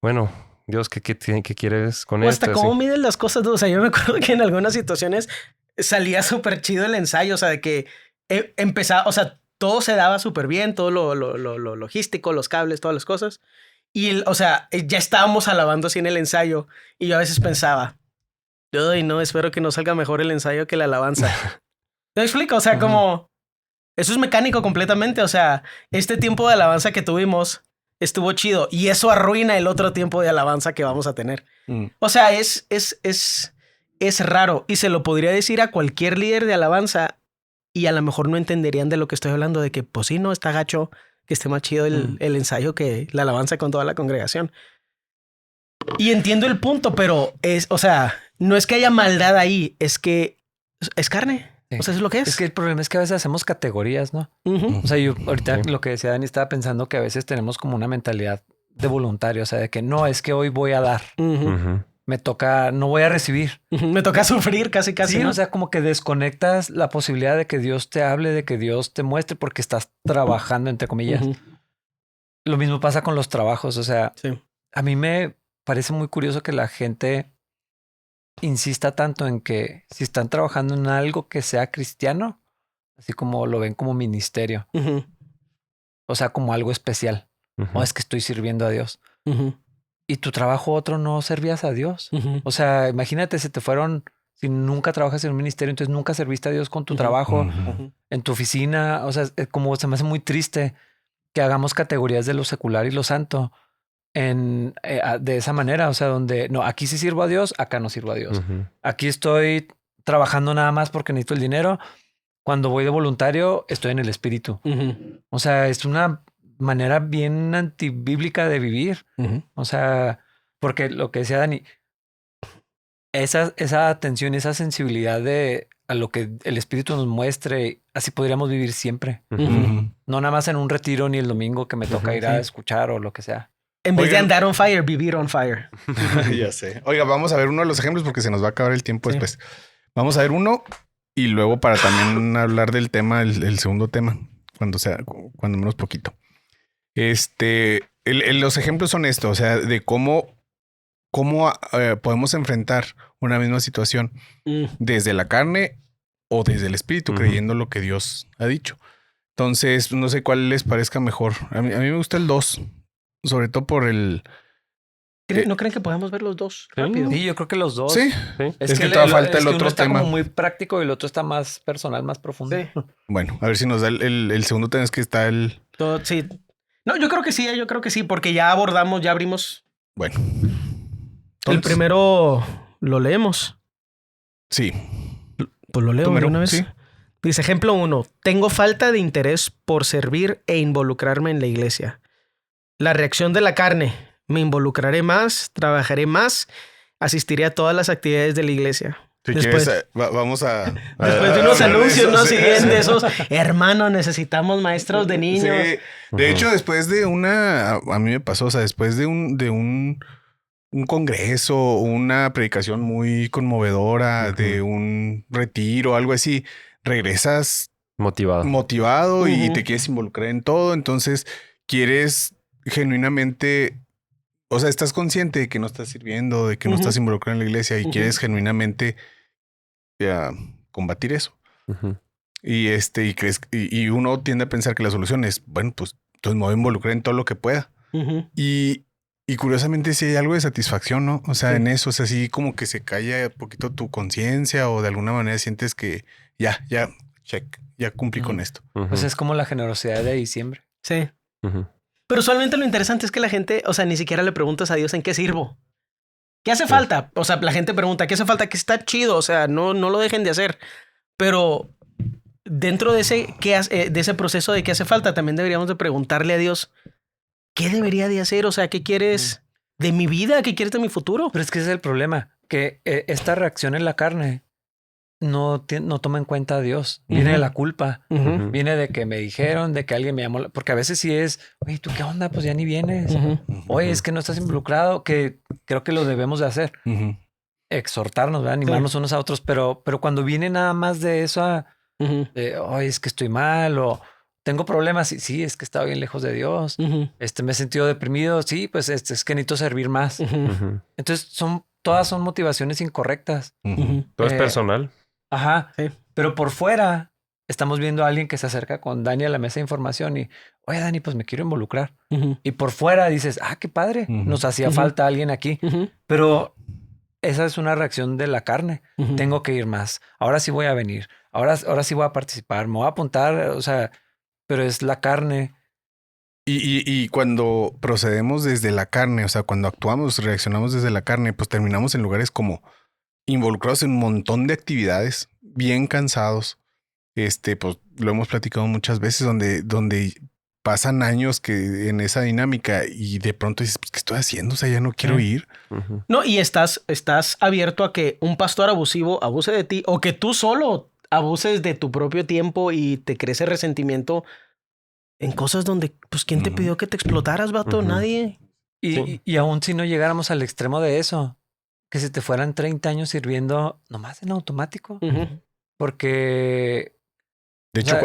Bueno, Dios, ¿qué quieres con esto? Hasta cómo miden las cosas. O sea, yo me acuerdo que en algunas situaciones salía súper chido el ensayo. O sea, de que empezaba, o sea, todo se daba súper bien. Todo lo logístico, los cables, todas las cosas. Y, o sea, ya estábamos alabando así en el ensayo. Y yo a veces pensaba, ay, no, espero que no salga mejor el ensayo que la alabanza. ¿Te explico? O sea, como... Eso es mecánico completamente. O sea, este tiempo de alabanza que tuvimos estuvo chido. Y eso arruina el otro tiempo de alabanza que vamos a tener. O sea, es raro. Y se lo podría decir a cualquier líder de alabanza. Y a lo mejor no entenderían de lo que estoy hablando. De que, pues sí, no, está gacho que esté más chido el ensayo que la alabanza con toda la congregación. Y entiendo el punto, pero o sea, no es que haya maldad ahí, es que es carne. Sí. O sea, es lo que es. Es que el problema es que a veces hacemos categorías, ¿no? O sea, yo ahorita lo que decía Dani, estaba pensando que a veces tenemos como una mentalidad de voluntario, o sea, de que no, es que hoy voy a dar. Me toca, no voy a recibir. Me toca sufrir casi. Sí, ¿no? O sea, como que desconectas la posibilidad de que Dios te hable, de que Dios te muestre porque estás trabajando, entre comillas. Lo mismo pasa con los trabajos. O sea, a mí me parece muy curioso que la gente insista tanto en que si están trabajando en algo que sea cristiano, así como lo ven como ministerio, o sea, como algo especial. O es que estoy sirviendo a Dios. Y tu trabajo otro no servías a Dios. O sea, imagínate, se te fueron, si nunca trabajas en un ministerio, entonces nunca serviste a Dios con tu trabajo, en tu oficina. O sea, como se me hace muy triste que hagamos categorías de lo secular y lo santo de esa manera. O sea, donde no, aquí sí sirvo a Dios, acá no sirvo a Dios. Aquí estoy trabajando nada más porque necesito el dinero. Cuando voy de voluntario, estoy en el espíritu. O sea, es una manera bien antibíblica de vivir. O sea, porque lo que decía Dani, esa atención, esa sensibilidad a lo que el espíritu nos muestre, así podríamos vivir siempre. No nada más en un retiro ni el domingo que me toca ir a escuchar o lo que sea. En vez de andar on fire, vivir on fire. Ya sé. Oiga, vamos a ver uno de los ejemplos porque se nos va a acabar el tiempo después. Vamos a ver uno y luego para también hablar del tema, el segundo tema, cuando menos poquito. Los ejemplos son estos, o sea, de cómo podemos enfrentar una misma situación desde la carne o desde el espíritu, creyendo lo que Dios ha dicho. Entonces, no sé cuál les parezca mejor. A mí me gusta el 2, sobre todo por el... ¿No creen que podemos ver los dos rápido? Sí, yo creo que los dos. Sí. Es que todavía falta el uno otro está tema. como muy práctico y el otro está más personal, más profundo. Sí. Bueno, a ver si nos da el segundo tema, es que está el... Sí. No, yo creo que sí, porque ya abrimos. Bueno. El primero lo leemos. Sí. Pues lo leo de una vez. Sí. Dice, ejemplo 1. Tengo falta de interés por servir e involucrarme en la iglesia. La reacción de la carne. Me involucraré más, trabajaré más, asistiré a todas las actividades de la iglesia. Si Después, quieres, vamos a... después de unos anuncios, ¿no? Sí. Siguen de esos. Hermano, necesitamos maestros de niños. Sí. De hecho, después de a mí me pasó, o sea, después de un congreso, una predicación muy conmovedora, de un retiro, algo así, regresas motivado y te quieres involucrar en todo. Entonces, quieres genuinamente, o sea, estás consciente de que no estás sirviendo, de que no estás involucrado en la iglesia y quieres genuinamente combatir eso. Y y uno tiende a pensar que la solución es, bueno, pues entonces me voy a involucrar en todo lo que pueda. Y curiosamente sí hay algo de satisfacción, ¿no? O sea, en eso, o sea, sí como que se calla un poquito tu conciencia o de alguna manera sientes que ya cumplí con esto. Pues es como la generosidad de diciembre. Sí. Pero usualmente lo interesante es que la gente, o sea, ni siquiera le preguntas a Dios en qué sirvo. ¿Qué hace falta? O sea, la gente pregunta, ¿qué hace falta? Que está chido, o sea, no lo dejen de hacer. Pero dentro de ese proceso de qué hace falta, también deberíamos de preguntarle a Dios, ¿qué debería de hacer? O sea, ¿qué quieres de mi vida? ¿Qué quieres de mi futuro? Pero es que ese es el problema, que esta reacción en la carne no toma en cuenta a Dios. Viene de la culpa. Viene de que me dijeron, de que alguien me llamó. Porque a veces sí es, oye, ¿tú qué onda? Pues ya ni vienes. Oye, es que no estás involucrado, que creo que lo debemos de hacer. Exhortarnos, ¿verdad? Animarnos unos a otros. Pero cuando viene nada más de eso, oye, es que estoy mal o tengo problemas. Sí, es que he estado bien lejos de Dios. Me he sentido deprimido. Sí, pues es que necesito servir más. Entonces todas son motivaciones incorrectas. Todo es personal. Ajá. Sí. Pero por fuera estamos viendo a alguien que se acerca con Dani a la mesa de información y, oye, Dani, pues me quiero involucrar. Y por fuera dices, qué padre. Nos hacía falta alguien aquí. Pero esa es una reacción de la carne. Tengo que ir más. Ahora sí voy a venir. Ahora sí voy a participar. Me voy a apuntar. O sea, pero es la carne. Y cuando procedemos desde la carne, o sea, cuando actuamos, reaccionamos desde la carne, pues terminamos en lugares como involucrados en un montón de actividades, bien cansados. Pues lo hemos platicado muchas veces, donde pasan años que en esa dinámica y de pronto dices, ¿qué estoy haciendo? O sea, ya no quiero ir. No, y estás abierto a que un pastor abusivo abuse de ti o que tú solo abuses de tu propio tiempo y te crece resentimiento en cosas donde, pues, ¿quién te pidió que te explotaras, vato? Nadie. Y aún si no llegáramos al extremo de eso, que se te fueran 30 años sirviendo nomás en automático. Porque... De hecho,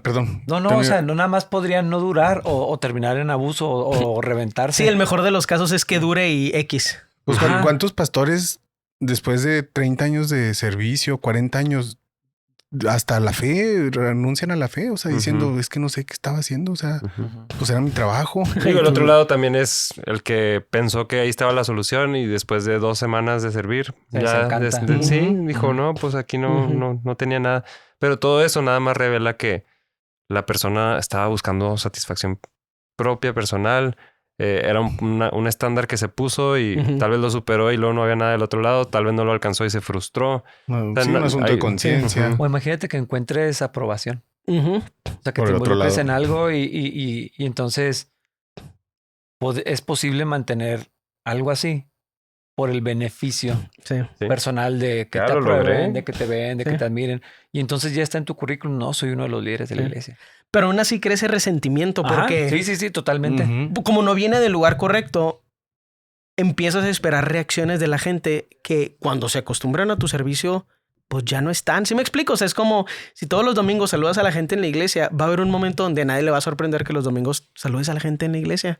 perdón. No, o sea, no nada más podrían no durar o terminar en abuso o reventarse. Sí, el mejor de los casos es que dure y X. Pues, ¿cuántos pastores después de 30 años de servicio, 40 años, hasta la fe, renuncian a la fe, o sea, diciendo, es que no sé qué estaba haciendo, o sea, pues era mi trabajo. Digo, el otro lado también es el que pensó que ahí estaba la solución y después de 2 semanas de servir, sí, dijo, no, pues aquí no tenía nada. Pero todo eso nada más revela que la persona estaba buscando satisfacción propia, personal. Era un estándar que se puso y tal vez lo superó y luego no había nada del otro lado. Tal vez no lo alcanzó y se frustró. Bueno, sí, un asunto de conciencia. O imagínate que encuentres aprobación. O sea, que te involucres en algo y entonces es posible mantener algo así por el beneficio personal de que te aprueben, de que te ven, de que te admiren. Y entonces ya está en tu currículum, no, soy uno de los líderes de la iglesia. Pero aún así crece resentimiento porque... Sí, totalmente. Como no viene del lugar correcto, empiezas a esperar reacciones de la gente que cuando se acostumbran a tu servicio, pues ya no están. ¿Sí me explico? O sea, es como si todos los domingos saludas a la gente en la iglesia, va a haber un momento donde a nadie le va a sorprender que los domingos saludes a la gente en la iglesia.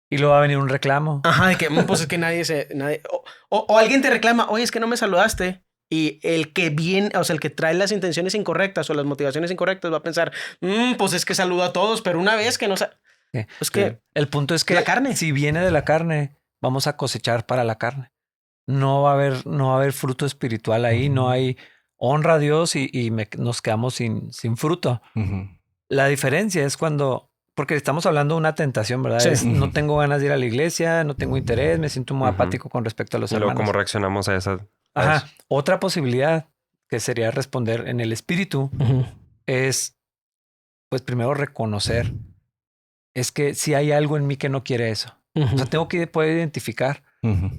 Y luego va a venir un reclamo. Ajá, de que pues es que nadie o alguien te reclama, oye, es que no me saludaste. Y el que viene, o sea, el que trae las intenciones incorrectas o las motivaciones incorrectas va a pensar, pues es que saludo a todos, pero una vez que no... Es que el punto es que la carne. Si viene de la carne, vamos a cosechar para la carne. No va a haber fruto espiritual ahí, no hay honra a Dios y nos quedamos sin fruto. La diferencia es cuando... Porque estamos hablando de una tentación, ¿verdad? Sí. No tengo ganas de ir a la iglesia, no tengo interés, me siento muy apático con respecto a los hermanos. Y luego, ¿cómo reaccionamos a esa? Ajá. Otra posibilidad que sería responder en el espíritu es, pues primero reconocer. Es que si hay algo en mí que no quiere eso. O sea, tengo que poder identificar.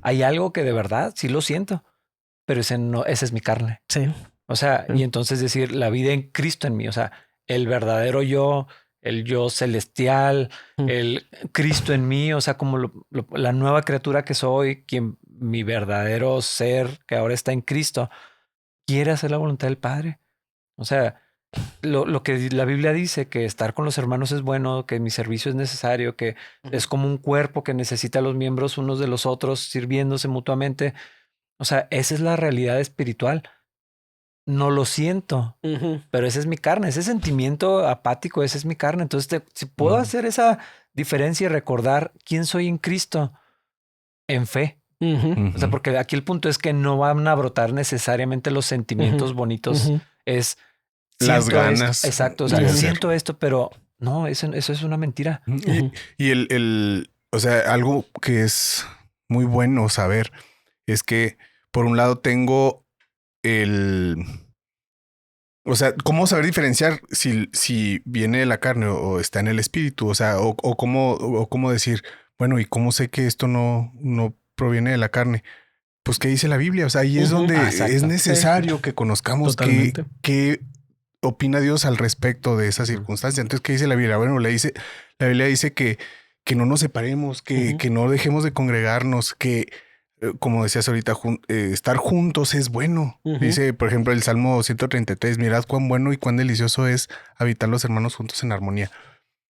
Hay algo que de verdad sí lo siento, pero esa es mi carne. Sí. O sea, y entonces decir la vida en Cristo en mí, o sea, el verdadero yo, el yo celestial, el Cristo en mí, o sea, como la nueva criatura que soy, mi verdadero ser que ahora está en Cristo, quiere hacer la voluntad del Padre. O sea, lo que la Biblia dice, que estar con los hermanos es bueno, que mi servicio es necesario, que es como un cuerpo que necesita a los miembros unos de los otros sirviéndose mutuamente. O sea, esa es la realidad espiritual. No lo siento, pero esa es mi carne, ese sentimiento apático, esa es mi carne. Entonces, si puedo hacer esa diferencia y recordar quién soy en Cristo en fe. O sea, porque aquí el punto es que no van a brotar necesariamente los sentimientos bonitos. Es las ganas. Exacto. O sea, siento esto, pero no, eso es una mentira. Y o sea, algo que es muy bueno saber es que por un lado tengo o sea, ¿cómo saber diferenciar si viene de la carne o está en el espíritu? O sea, o cómo decir, bueno, ¿y cómo sé que esto no proviene de la carne? Pues, ¿qué dice la Biblia? O sea, ahí es donde es necesario que conozcamos qué opina Dios al respecto de esa circunstancia. Entonces, ¿qué dice la Biblia? Bueno, la Biblia dice que no nos separemos, que no dejemos de congregarnos, que como decías ahorita, estar juntos es bueno. Dice, por ejemplo, el Salmo 133, mirad cuán bueno y cuán delicioso es habitar los hermanos juntos en armonía.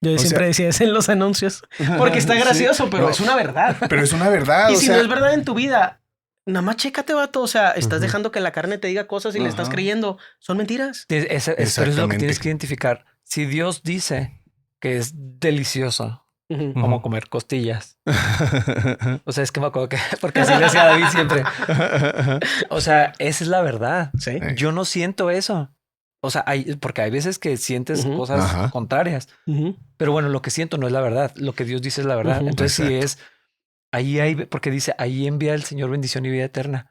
Yo siempre decía eso en los anuncios, porque está gracioso, pero es una verdad. Pero es una verdad. Y si no es verdad en tu vida, nada más chécate, vato. O sea, estás dejando que la carne te diga cosas y le estás creyendo. Son mentiras. Pero es lo que tienes que identificar. Si Dios dice que es delicioso, como comer costillas. O sea, es que me acuerdo que... Porque así le hacía David siempre. O sea, esa es la verdad. ¿Sí? Yo no siento eso. O sea, porque hay veces que sientes cosas contrarias. Pero bueno, lo que siento no es la verdad. Lo que Dios dice es la verdad. Entonces, si es... Ahí hay... Porque dice, ahí envía el Señor bendición y vida eterna.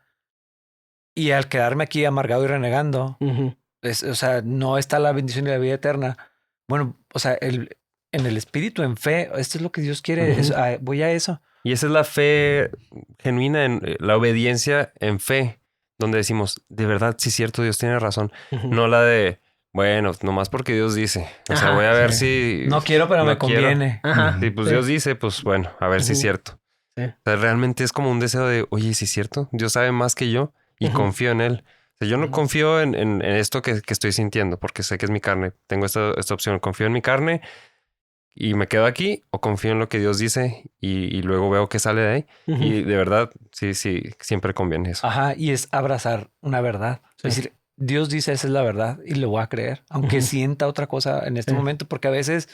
Y al quedarme aquí amargado y renegando, o sea, no está la bendición y la vida eterna. Bueno, o sea, en el espíritu, en fe, esto es lo que Dios quiere, voy a eso. Y esa es la fe genuina, la obediencia en fe, donde decimos, de verdad, sí es cierto, Dios tiene razón. No la de, bueno, nomás porque Dios dice. O sea, voy a ver si... No quiero, pero me conviene. Sí, pues Dios dice, pues bueno, a ver si es cierto. Sí. O sea, realmente es como un deseo de, oye, sí es cierto, Dios sabe más que yo y confío en Él. O sea, yo no confío en esto que estoy sintiendo, porque sé que es mi carne. Tengo esta opción, confío en mi carne. y me quedo aquí o confío en lo que Dios dice y luego veo que sale de ahí. Y de verdad, sí, siempre conviene eso. Ajá, y es abrazar una verdad. Sí. Es decir, Dios dice esa es la verdad y lo voy a creer, aunque sienta otra cosa en este momento, porque a veces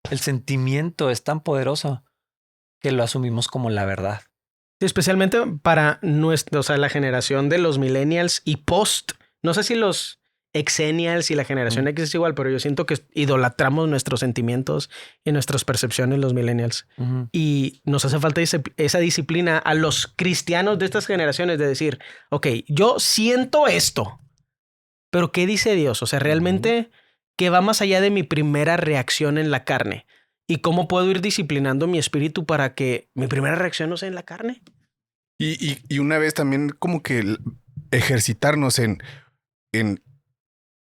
el sentimiento es tan poderoso que lo asumimos como la verdad. Especialmente para la generación de los millennials y post. No sé si los exennials y la generación X es igual, pero yo siento que idolatramos nuestros sentimientos y nuestras percepciones los millennials. Y nos hace falta esa disciplina a los cristianos de estas generaciones de decir, ok, yo siento esto, pero ¿qué dice Dios? O sea, realmente, ¿qué va más allá de mi primera reacción en la carne? ¿Y cómo puedo ir disciplinando mi espíritu para que mi primera reacción no sea en la carne? Y una vez también como que ejercitarnos en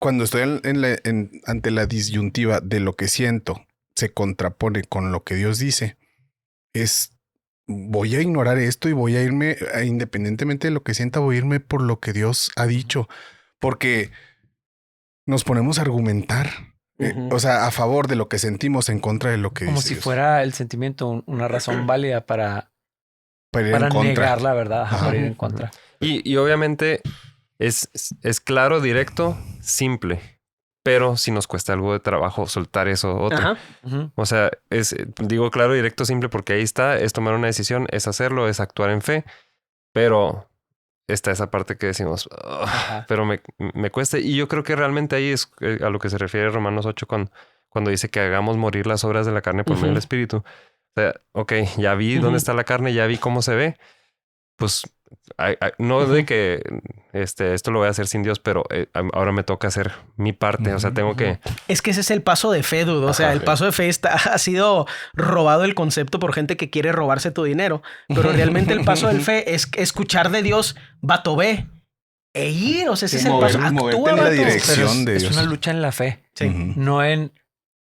cuando estoy ante la disyuntiva de lo que siento se contrapone con lo que Dios dice, voy a ignorar esto y voy a irme, independientemente de lo que sienta, voy a irme por lo que Dios ha dicho, porque nos ponemos a argumentar. O sea, a favor de lo que sentimos en contra de lo que dice Como si Dios. Fuera el sentimiento una razón válida para negar la verdad, para ir en contra. Y obviamente es claro, directo, simple. Pero si nos cuesta algo de trabajo soltar eso otro. O sea, digo claro, directo, simple porque ahí está, es tomar una decisión, es hacerlo, es actuar en fe. Pero está esa parte que decimos, pero me cuesta. Y yo creo que realmente ahí es a lo que se refiere Romanos 8 cuando dice que hagamos morir las obras de la carne por medio del Espíritu. O sea, ok, ya vi dónde está la carne, ya vi cómo se ve. Pues no de que esto lo voy a hacer sin Dios, pero ahora me toca hacer mi parte. O sea, tengo que... Es que ese es el paso de fe, dude. O sea, el paso de fe ha sido robado el concepto por gente que quiere robarse tu dinero. Pero realmente el paso del fe es escuchar de Dios, vato, ve. E ir, o sea, ese es el paso. Actúa, en la dirección de Dios. Es una lucha en la fe. No en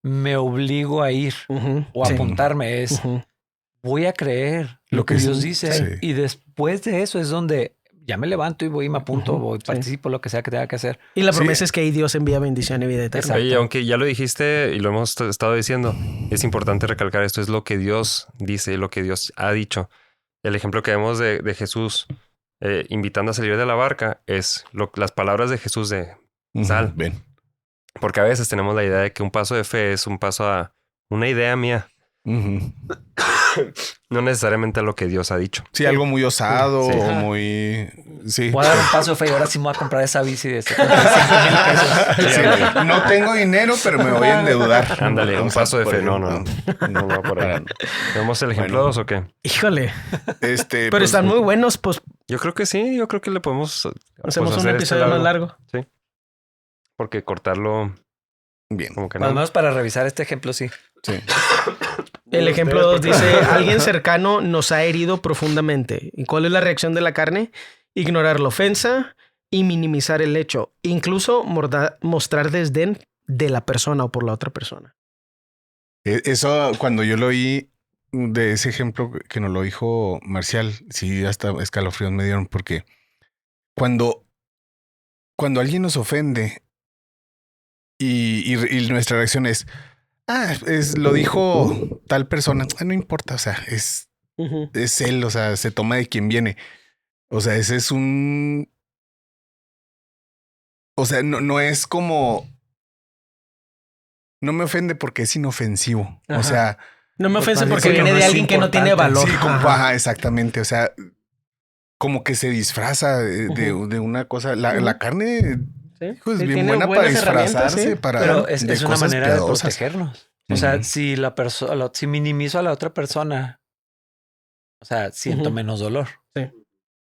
me obligo a ir o a apuntarme. Es voy a creer lo que Dios dice. Sí. Y después de eso es donde ya me levanto y voy y me apunto, voy, participo, lo que sea que tenga que hacer. Y la promesa es que ahí Dios envía bendición y vida eterna. Y aunque ya lo dijiste y lo hemos estado diciendo, es importante recalcar esto, es lo que Dios dice y lo que Dios ha dicho. El ejemplo que vemos de Jesús invitando a salir de la barca es las palabras de Jesús de sal. Ven. Porque a veces tenemos la idea de que un paso de fe es un paso a una idea mía. No necesariamente a lo que Dios ha dicho. Sí, algo muy osado o muy... Sí. Voy a dar un paso de fe y ahora sí me voy a comprar esa bici de No tengo dinero, pero me voy a endeudar. Ándale, un paso de fe. No va por ahí. ¿Vemos el ejemplo 2 o qué? Híjole. Pero están muy buenos, pues. Yo creo que sí. Yo creo que le podemos... Hacemos un episodio más largo. Sí. Porque cortarlo... Bien. Como que no. Más o menos para revisar este ejemplo, sí. Sí. El ejemplo 2 dice, alguien cercano nos ha herido profundamente. ¿Y cuál es la reacción de la carne? Ignorar la ofensa y minimizar el hecho. Incluso mostrar desdén de la persona o por la otra persona. Eso, cuando yo lo oí de ese ejemplo que nos lo dijo Marcial, sí, hasta escalofríos me dieron porque cuando alguien nos ofende y nuestra reacción es... lo dijo tal persona. No importa, o sea, es él, o sea, se toma de quien viene. O sea, ese es un... O sea, no es como... No me ofende porque es inofensivo. O sea... No me ofende porque viene de alguien que no tiene valor. Sí, exactamente. O sea, como que se disfraza de una cosa. La carne... ¿Sí? Pues bien buena para disfrazarse, ¿sí? Pero es una manera piadosas. De protegernos. O sea, si si minimizo a la otra persona, o sea, siento menos dolor. Sí.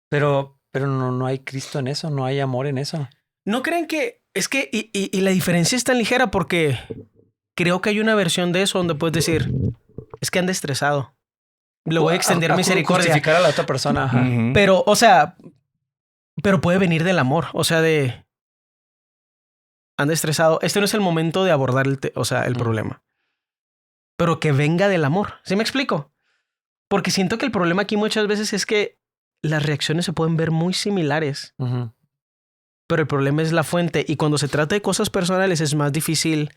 Pero no hay Cristo en eso, no hay amor en eso. ¿No creen que es que y la diferencia es tan ligera? Porque creo que hay una versión de eso donde puedes decir, es que anda estresado. Le voy a extender misericordia. Justificar a la otra persona. Ajá. Pero, o sea, pero puede venir del amor. O sea, anda estresado. Este no es el momento de abordar el problema. Pero que venga del amor. ¿Sí me explico? Porque siento que el problema aquí muchas veces es que las reacciones se pueden ver muy similares. Pero el problema es la fuente. Y cuando se trata de cosas personales es más difícil.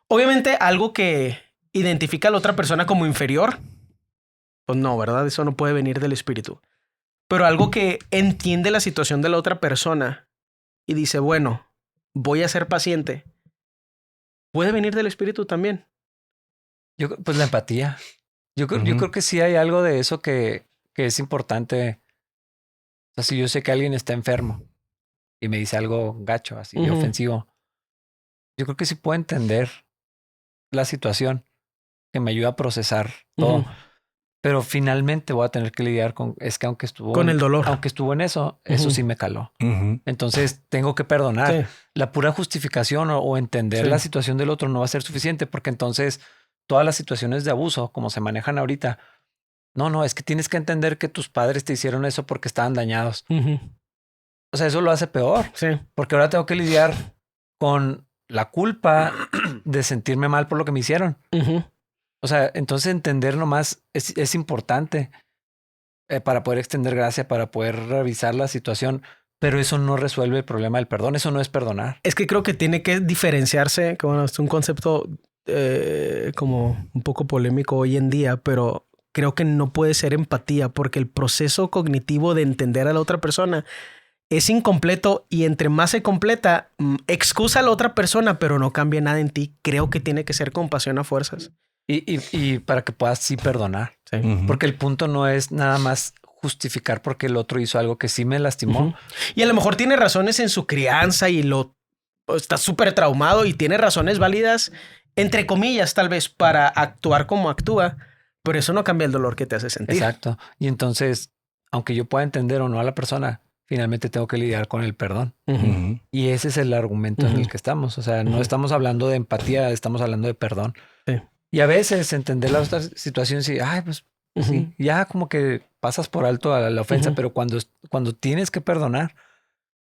Obviamente algo que identifica a la otra persona como inferior, pues no, ¿verdad? Eso no puede venir del espíritu. Pero algo que entiende la situación de la otra persona y dice, bueno, voy a ser paciente, puede venir del espíritu también. Pues la empatía. Yo creo que sí hay algo de eso que es importante. O sea, si yo sé que alguien está enfermo y me dice algo gacho, así de ofensivo, yo creo que sí puedo entender la situación, que me ayuda a procesar todo. Pero finalmente voy a tener que lidiar con, es que aunque estuvo con el dolor. Aunque estuvo en eso, eso sí me caló. Entonces tengo que perdonar. Sí. La pura justificación o entender la situación del otro no va a ser suficiente, porque entonces todas las situaciones de abuso, como se manejan ahorita, no, es que tienes que entender que tus padres te hicieron eso porque estaban dañados. O sea, eso lo hace peor. Sí. Porque ahora tengo que lidiar con la culpa de sentirme mal por lo que me hicieron. O sea, entonces entender nomás es importante para poder extender gracia, para poder revisar la situación, pero eso no resuelve el problema del perdón. Eso no es perdonar. Es que creo que tiene que diferenciarse, que bueno, es un concepto como un poco polémico hoy en día, pero creo que no puede ser empatía, porque el proceso cognitivo de entender a la otra persona es incompleto, y entre más se completa, excusa a la otra persona, pero no cambia nada en ti. Creo que tiene que ser compasión a fuerzas. Y para que puedas sí perdonar. Sí. Porque el punto no es nada más justificar porque el otro hizo algo que sí me lastimó. Y a lo mejor tiene razones en su crianza y está súper traumado y tiene razones válidas, entre comillas, tal vez, para actuar como actúa, pero eso no cambia el dolor que te hace sentir. Exacto. Y entonces, aunque yo pueda entender o no a la persona, finalmente tengo que lidiar con el perdón. Y ese es el argumento en el que estamos. O sea, no estamos hablando de empatía, estamos hablando de perdón. Sí. Y a veces entender la otra situación, sí, pues sí, ya como que pasas por alto a la ofensa, pero cuando tienes que perdonar,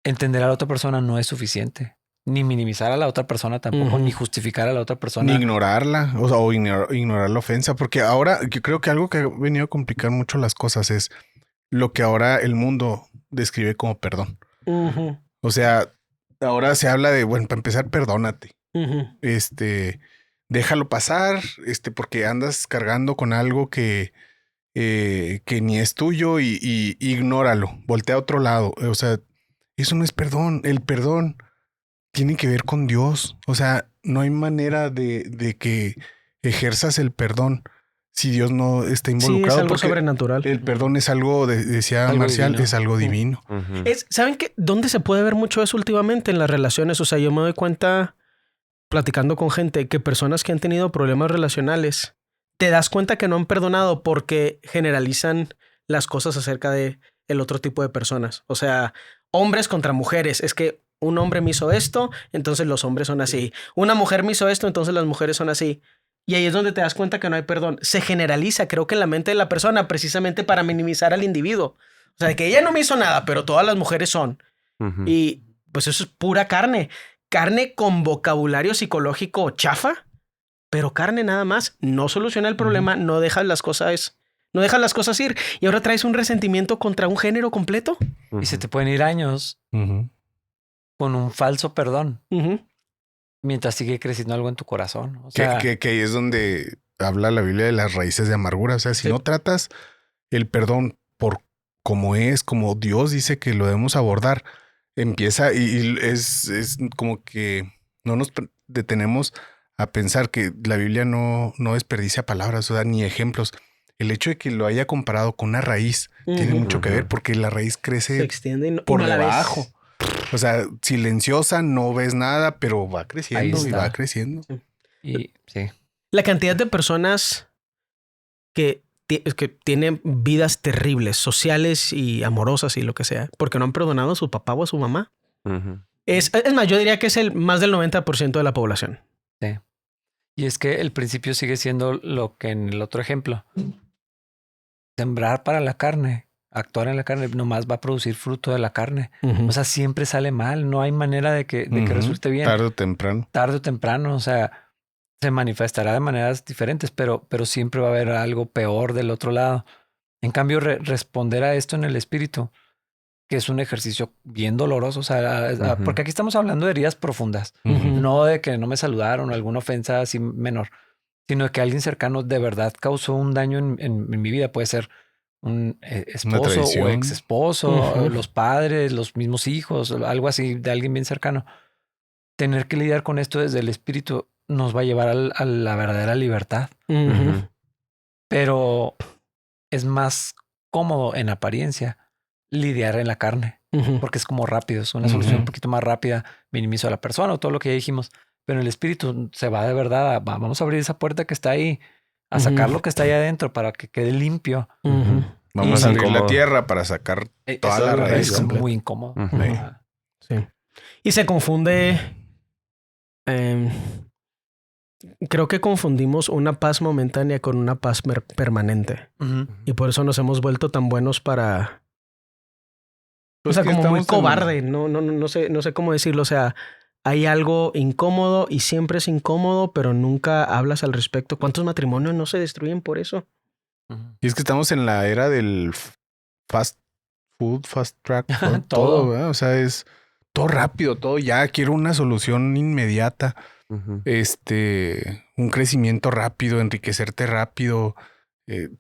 entender a la otra persona no es suficiente. Ni minimizar a la otra persona tampoco, ni justificar a la otra persona. Ni ignorarla, o ignorar la ofensa, porque ahora yo creo que algo que ha venido a complicar mucho las cosas es lo que ahora el mundo describe como perdón. O sea, ahora se habla de, bueno, para empezar, perdónate. Déjalo pasar, porque andas cargando con algo que ni es tuyo, y ignóralo, voltea a otro lado. O sea, eso no es perdón. El perdón tiene que ver con Dios. O sea, no hay manera de que ejerzas el perdón si Dios no está involucrado. Sí, es algo sobrenatural. El perdón es algo, decía algo Marcial, divino. Es algo divino. ¿Saben qué? ¿Dónde se puede ver mucho eso últimamente? En las relaciones. O sea, yo me doy cuenta, platicando con gente, que personas que han tenido problemas relacionales, te das cuenta que no han perdonado porque generalizan las cosas acerca de el otro tipo de personas. O sea, hombres contra mujeres. Es que un hombre me hizo esto, entonces los hombres son así. Una mujer me hizo esto, entonces las mujeres son así. Y ahí es donde te das cuenta que no hay perdón. Se generaliza, creo que en la mente de la persona, precisamente para minimizar al individuo. O sea, de que ella no me hizo nada, pero todas las mujeres son. Y pues eso es pura carne. Carne con vocabulario psicológico chafa, pero carne nada más. No soluciona el problema, no dejas las cosas ir. Y ahora traes un resentimiento contra un género completo. Y se te pueden ir años con un falso perdón. Mientras sigue creciendo algo en tu corazón. O sea, que ahí es donde habla la Biblia de las raíces de amargura. O sea, si no tratas el perdón por como es, como Dios dice que lo debemos abordar, empieza y es como que no nos detenemos a pensar que la Biblia no desperdicia palabras, o sea, ni ejemplos. El hecho de que lo haya comparado con una raíz tiene mucho que ver, porque la raíz crece, se extiende por debajo. O sea, silenciosa, no ves nada, pero va creciendo y va creciendo. Y sí. La cantidad de personas que tienen vidas terribles, sociales y amorosas y lo que sea, porque no han perdonado a su papá o a su mamá. Es más, yo diría que es más del 90% de la población. Sí. Y es que el principio sigue siendo lo que en el otro ejemplo. Sembrar para la carne, actuar en la carne, nomás va a producir fruto de la carne. O sea, siempre sale mal. No hay manera de que resulte bien. Tarde o temprano. Tarde o temprano. O sea, se manifestará de maneras diferentes, pero siempre va a haber algo peor del otro lado. En cambio, responder a esto en el espíritu, que es un ejercicio bien doloroso. O sea, porque aquí estamos hablando de heridas profundas. No de que no me saludaron o alguna ofensa así menor, sino que alguien cercano de verdad causó un daño en mi vida. Puede ser un esposo o ex esposo, los padres, los mismos hijos, algo así de alguien bien cercano. Tener que lidiar con esto desde el espíritu nos va a llevar a la verdadera libertad. Pero es más cómodo en apariencia lidiar en la carne, porque es como rápido, es una solución un poquito más rápida, minimizo a la persona o todo lo que ya dijimos, pero el espíritu se va de verdad, vamos a abrir esa puerta que está ahí, a sacar lo que está ahí adentro para que quede limpio. Vamos a abrir la tierra para sacar toda la raíz. Es muy incómodo. Sí. Y se confunde... creo que confundimos una paz momentánea con una paz permanente. Y por eso nos hemos vuelto tan buenos para... Pues o sea, como muy cobarde. No sé cómo decirlo. O sea, hay algo incómodo y siempre es incómodo, pero nunca hablas al respecto. ¿Cuántos matrimonios no se destruyen por eso? Y es que estamos en la era del fast food, fast track, todo. ¿verdad? O sea, es todo rápido, todo ya. Quiero una solución inmediata. Un crecimiento rápido, enriquecerte rápido.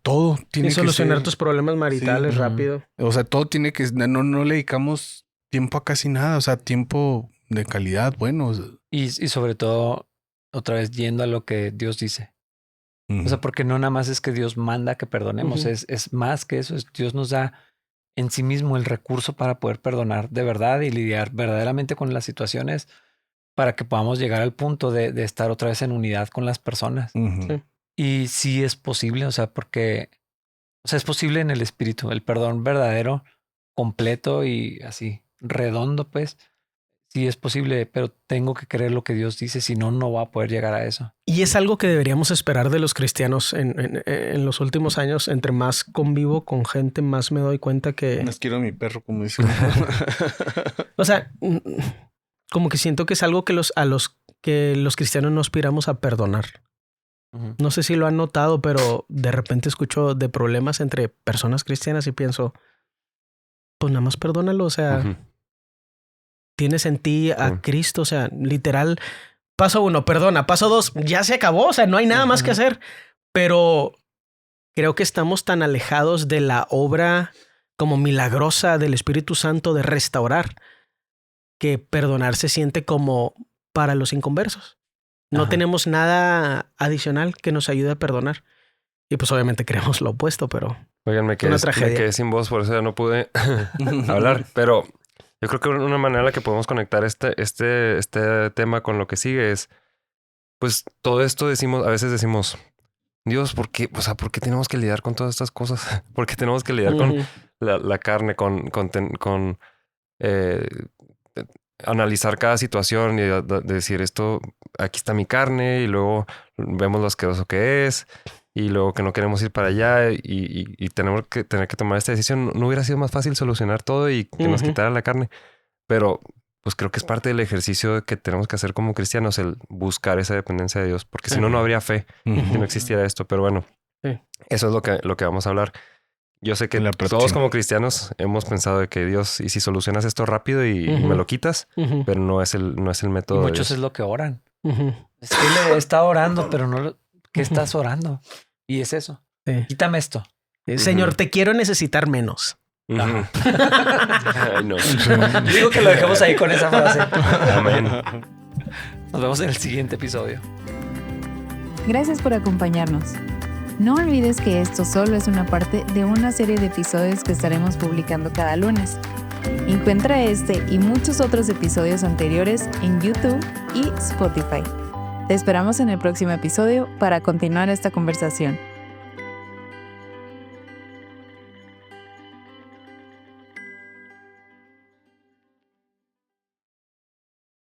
Todo tiene que solucionar tus problemas maritales rápido. O sea, todo tiene que... No le dedicamos tiempo a casi nada. O sea, tiempo de calidad, bueno. Y sobre todo, otra vez yendo a lo que Dios dice. O sea, porque no nada más es que Dios manda que perdonemos. Es más que eso. Dios nos da en sí mismo el recurso para poder perdonar de verdad y lidiar verdaderamente con las situaciones para que podamos llegar al punto de estar otra vez en unidad con las personas. Sí. Y sí es posible, o sea, porque... O sea, es posible en el espíritu. El perdón verdadero, completo y así, redondo, pues. Sí es posible, pero tengo que creer lo que Dios dice, si no, no va a poder llegar a eso. Y es algo que deberíamos esperar de los cristianos en los últimos años. Entre más convivo con gente, más me doy cuenta que... Más quiero a mi perro, como dice. O sea, como que siento que es algo que los cristianos no aspiramos a perdonar. No sé si lo han notado, pero de repente escucho de problemas entre personas cristianas y pienso, pues nada más perdónalo. O sea, tienes en ti a Cristo. O sea, literal, paso 1, perdona. Paso 2, ya se acabó. O sea, no hay nada más que hacer. Pero creo que estamos tan alejados de la obra como milagrosa del Espíritu Santo de restaurar, que perdonar se siente como para los inconversos. No tenemos nada adicional que nos ayude a perdonar. Y pues obviamente creemos lo opuesto, pero... Oigan, me quedé sin voz, por eso ya no pude hablar. Pero yo creo que una manera en la que podemos conectar este tema con lo que sigue es... Pues todo esto a veces decimos... Dios, ¿por qué? O sea, ¿por qué tenemos que lidiar con todas estas cosas? ¿Por qué tenemos que lidiar con la carne, con analizar cada situación y de decir esto, aquí está mi carne y luego vemos lo asqueroso que es y luego que no queremos ir para allá y tenemos que tener que tomar esta decisión? ¿No hubiera sido más fácil solucionar todo y que nos quitara la carne? Pero pues creo que es parte del ejercicio que tenemos que hacer como cristianos, el buscar esa dependencia de Dios, porque si no, no habría fe si no existiera esto. Pero bueno, eso es lo que vamos a hablar. Yo sé que todos como cristianos hemos pensado de que Dios, y si solucionas esto rápido y me lo quitas, pero no es el método. Y muchos es lo que oran. Es que le está orando, pero no... ¿Qué estás orando? Y es eso. Quítame esto. Señor, te quiero necesitar menos. Ay, no. Digo que lo dejemos ahí con esa frase. Amén. Nos vemos en el siguiente episodio. Gracias por acompañarnos. No olvides que esto solo es una parte de una serie de episodios que estaremos publicando cada lunes. Encuentra este y muchos otros episodios anteriores en YouTube y Spotify. Te esperamos en el próximo episodio para continuar esta conversación.